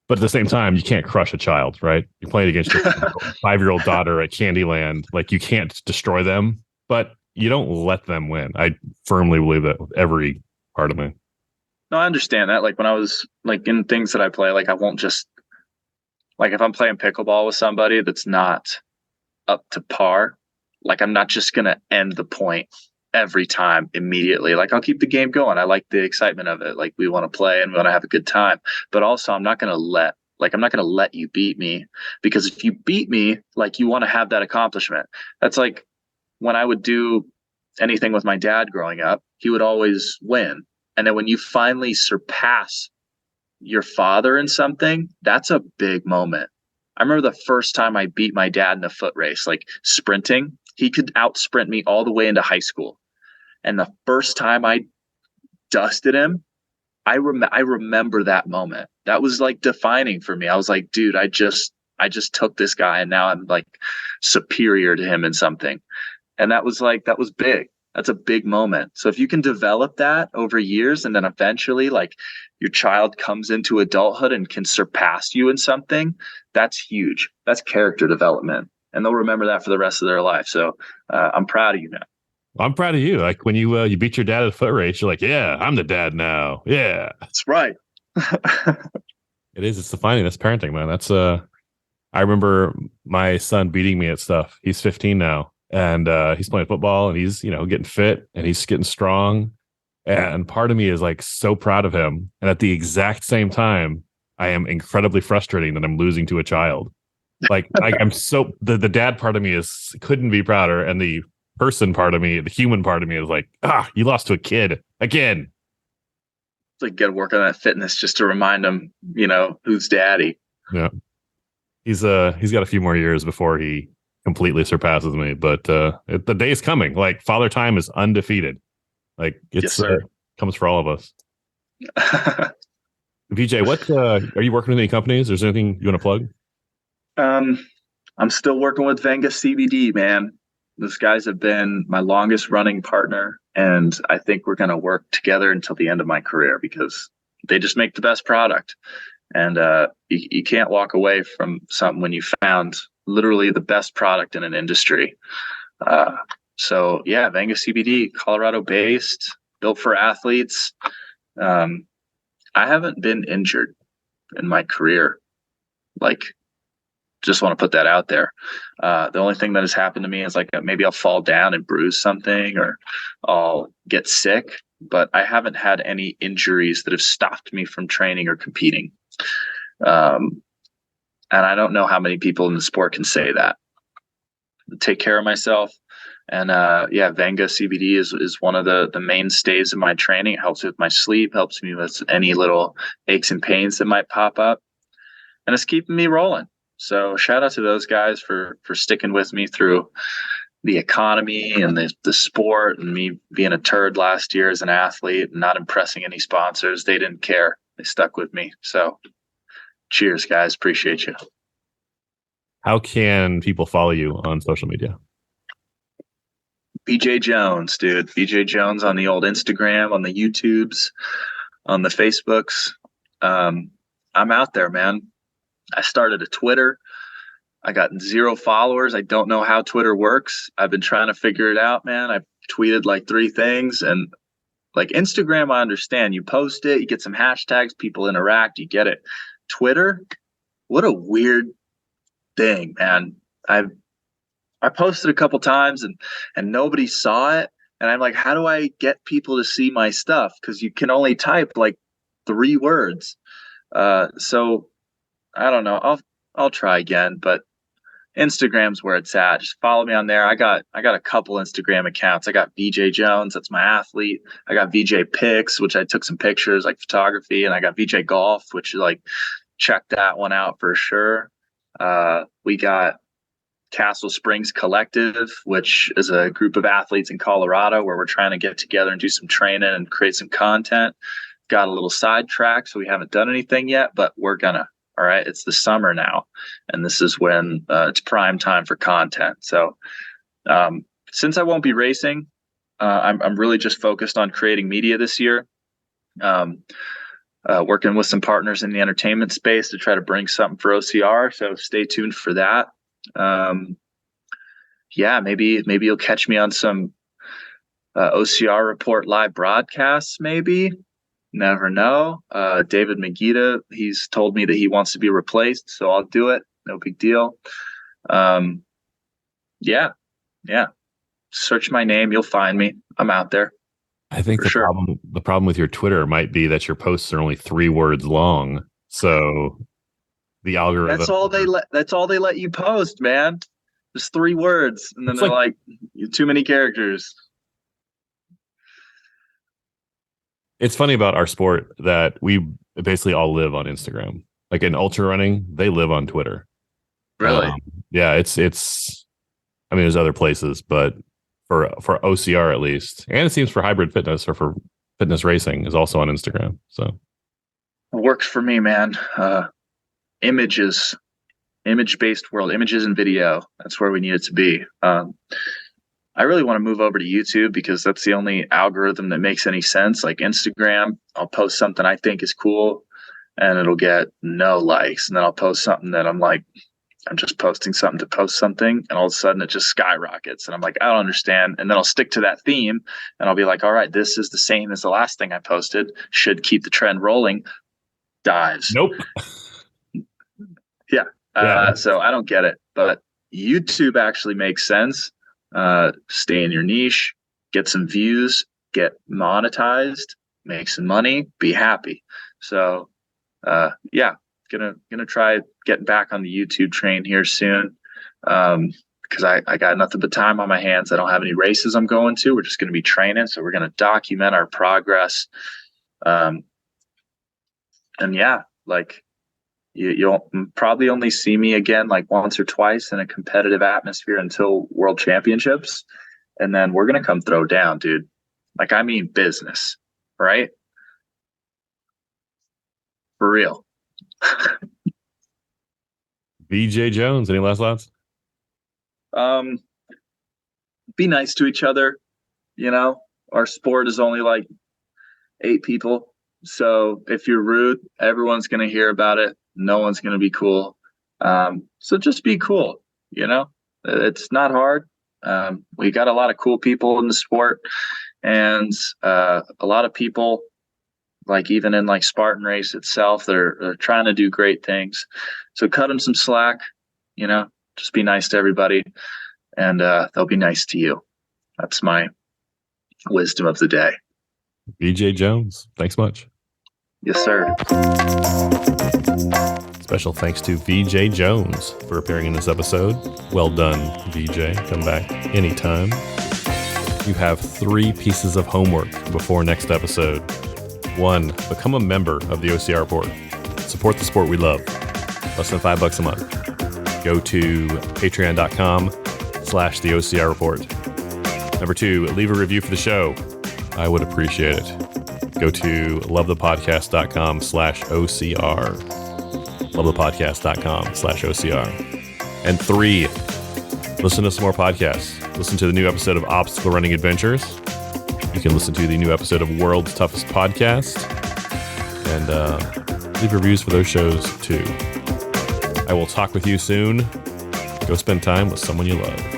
Speaker 1: But at the same time, you can't crush a child, right? You're playing against your 5-year-old daughter at Candyland. Like you can't destroy them, but you don't let them win. I firmly believe that with every part of me.
Speaker 4: No, I understand that. Like when I was like in things that I play, like I won't just like if I'm playing pickleball with somebody that's not up to par, like I'm not just gonna end the point every time immediately. Like I'll keep the game going. I like the excitement of it. Like we want to play and we want to have a good time. But also I'm not gonna let you beat me, because if you beat me, like you want to have that accomplishment. That's like when I would do anything with my dad growing up, he would always win. And then when you finally surpass your father in something, that's a big moment. I remember the first time I beat my dad in a foot race, like sprinting. He could out sprint me all the way into high school. And the first time I dusted him, I remember that moment. That was like defining for me. I was like, dude, I just took this guy and now I'm like superior to him in something. And that was big. That's a big moment. So if you can develop that over years and then eventually like your child comes into adulthood and can surpass you in something, that's huge. That's character development. And they'll remember that for the rest of their life. So I'm proud of you now.
Speaker 1: I'm proud of you. Like when you beat your dad at a foot race, you're like, yeah, I'm the dad now. Yeah.
Speaker 4: That's right.
Speaker 1: It is. It's defining. That's parenting, man. That's I remember my son beating me at stuff. He's 15 now. And he's playing football and he's, getting fit and he's getting strong. And part of me is like so proud of him. And at the exact same time, I am incredibly frustrating that I'm losing to a child. Like I'm so the dad part of me couldn't be prouder. And the person part of me, the human part of me is like, you lost to a kid again.
Speaker 4: It's like got to work on that fitness just to remind him, who's daddy.
Speaker 1: Yeah. He's got a few more years before he completely surpasses me, but the day is coming. Like father time is undefeated. Like it's comes for all of us. Veejay, what are you working with any companies? Is there anything you want to plug?
Speaker 4: I'm still working with Venga CBD, man. Those guys have been my longest running partner, and I think we're going to work together until the end of my career because they just make the best product. And you can't walk away from something when you found literally the best product in an industry. So yeah, Venga CBD, Colorado based, built for athletes. I haven't been injured in my career. Like, just want to put that out there. The only thing that has happened to me is like maybe I'll fall down and bruise something or I'll get sick, but I haven't had any injuries that have stopped me from training or competing. And I don't know how many people in the sport can say that. Take care of myself. And Venga CBD is one of the mainstays of my training. It helps with my sleep, helps me with any little aches and pains that might pop up. And it's keeping me rolling. So shout out to those guys for sticking with me through the economy and the sport and me being a turd last year as an athlete and not impressing any sponsors. They didn't care. They stuck with me. So cheers, guys. Appreciate you.
Speaker 1: How can people follow you on social media?
Speaker 4: Veejay Jones, dude. Veejay Jones on the old Instagram, on the YouTubes, on the Facebooks. I'm out there, man. I started a Twitter. I got 0 followers. I don't know how Twitter works. I've been trying to figure it out, man. I've tweeted like 3 things, and like Instagram, I understand. You post it, you get some hashtags, people interact, you get it. Twitter, what a weird thing, man. I posted a couple times and nobody saw it, and I'm like, how do I get people to see my stuff? Because you can only type like 3 words. So I don't know. I'll try again, but Instagram's where it's at. Just follow me on there. I got a couple Instagram accounts. I got Veejay Jones, that's my athlete. I got VJ Pics, which I took some pictures, like photography, and I got VJ Golf, which like check that one out for sure. We got Castle Springs Collective, which is a group of athletes in Colorado where we're trying to get together and do some training and create some content. Got a little sidetracked, so we haven't done anything yet, but we're gonna. All right, it's the summer now, and this is when it's prime time for content. So since I won't be racing, I'm really just focused on creating media this year, working with some partners in the entertainment space to try to bring something for OCR. So stay tuned for that. Yeah, maybe you'll catch me on some OCR Report live broadcasts, maybe. Never know. David Magida, he's told me that he wants to be replaced, so I'll do it. No big deal. Yeah. Search my name, you'll find me. I'm out there.
Speaker 1: I think the problem with your Twitter might be that your posts are only 3 words long. So the algorithm.
Speaker 4: That's all they let you post, man. Just 3 words, and then they're like too many characters.
Speaker 1: It's funny about our sport that we basically all live on Instagram. Like in ultra running, they live on Twitter.
Speaker 4: Really?
Speaker 1: Yeah, it's. I mean, there's other places, but for OCR at least, and it seems for hybrid fitness or for fitness racing is also on Instagram. So
Speaker 4: it works for me, man. Image-based world, images and video. That's where we need it to be. I really want to move over to YouTube because that's the only algorithm that makes any sense. Like Instagram, I'll post something I think is cool and it'll get no likes. And then I'll post something that I'm like, I'm just posting something to post something. And all of a sudden it just skyrockets. And I'm like, I don't understand. And then I'll stick to that theme and I'll be like, all right, this is the same as the last thing I posted. Should keep the trend rolling. Dives.
Speaker 1: Nope.
Speaker 4: Yeah. So I don't get it. But YouTube actually makes sense. Stay in your niche, get some views, get monetized, make some money, be happy. So gonna try getting back on the YouTube train here soon, because I got nothing but time on my hands. I don't have any races I'm going to. We're just going to be training, so we're going to document our progress. And yeah, like you'll probably only see me again like once or twice in a competitive atmosphere until World Championships. And then we're going to come throw down, dude. Like, I mean business, right? For real.
Speaker 1: Veejay Jones, any last thoughts?
Speaker 4: Be nice to each other. You know, our sport is only like 8 people. So if you're rude, everyone's going to hear about it. No one's going to be cool. So just be cool. You know, it's not hard. We got a lot of cool people in the sport, and a lot of people, like even in like Spartan race itself, they're trying to do great things. So cut them some slack, you know, just be nice to everybody, and they'll be nice to you. That's my wisdom of the day.
Speaker 1: Veejay Jones, thanks much.
Speaker 4: Yes, sir.
Speaker 1: Special thanks to Veejay Jones for appearing in this episode. Well done, Veejay. Come back anytime. You have 3 pieces of homework before next episode. 1, become a member of the OCR Report. Support the sport we love. Less than $5 a month. Go to patreon.com/the OCR Report. Number 2, leave a review for the show. I would appreciate it. Go to lovethepodcast.com/OCR. lovethepodcast.com/OCR. And 3, listen to some more podcasts. Listen to the new episode of Obstacle Running Adventures. You can listen to the new episode of World's Toughest Podcast. And leave reviews for those shows too. I will talk with you soon. Go spend time with someone you love.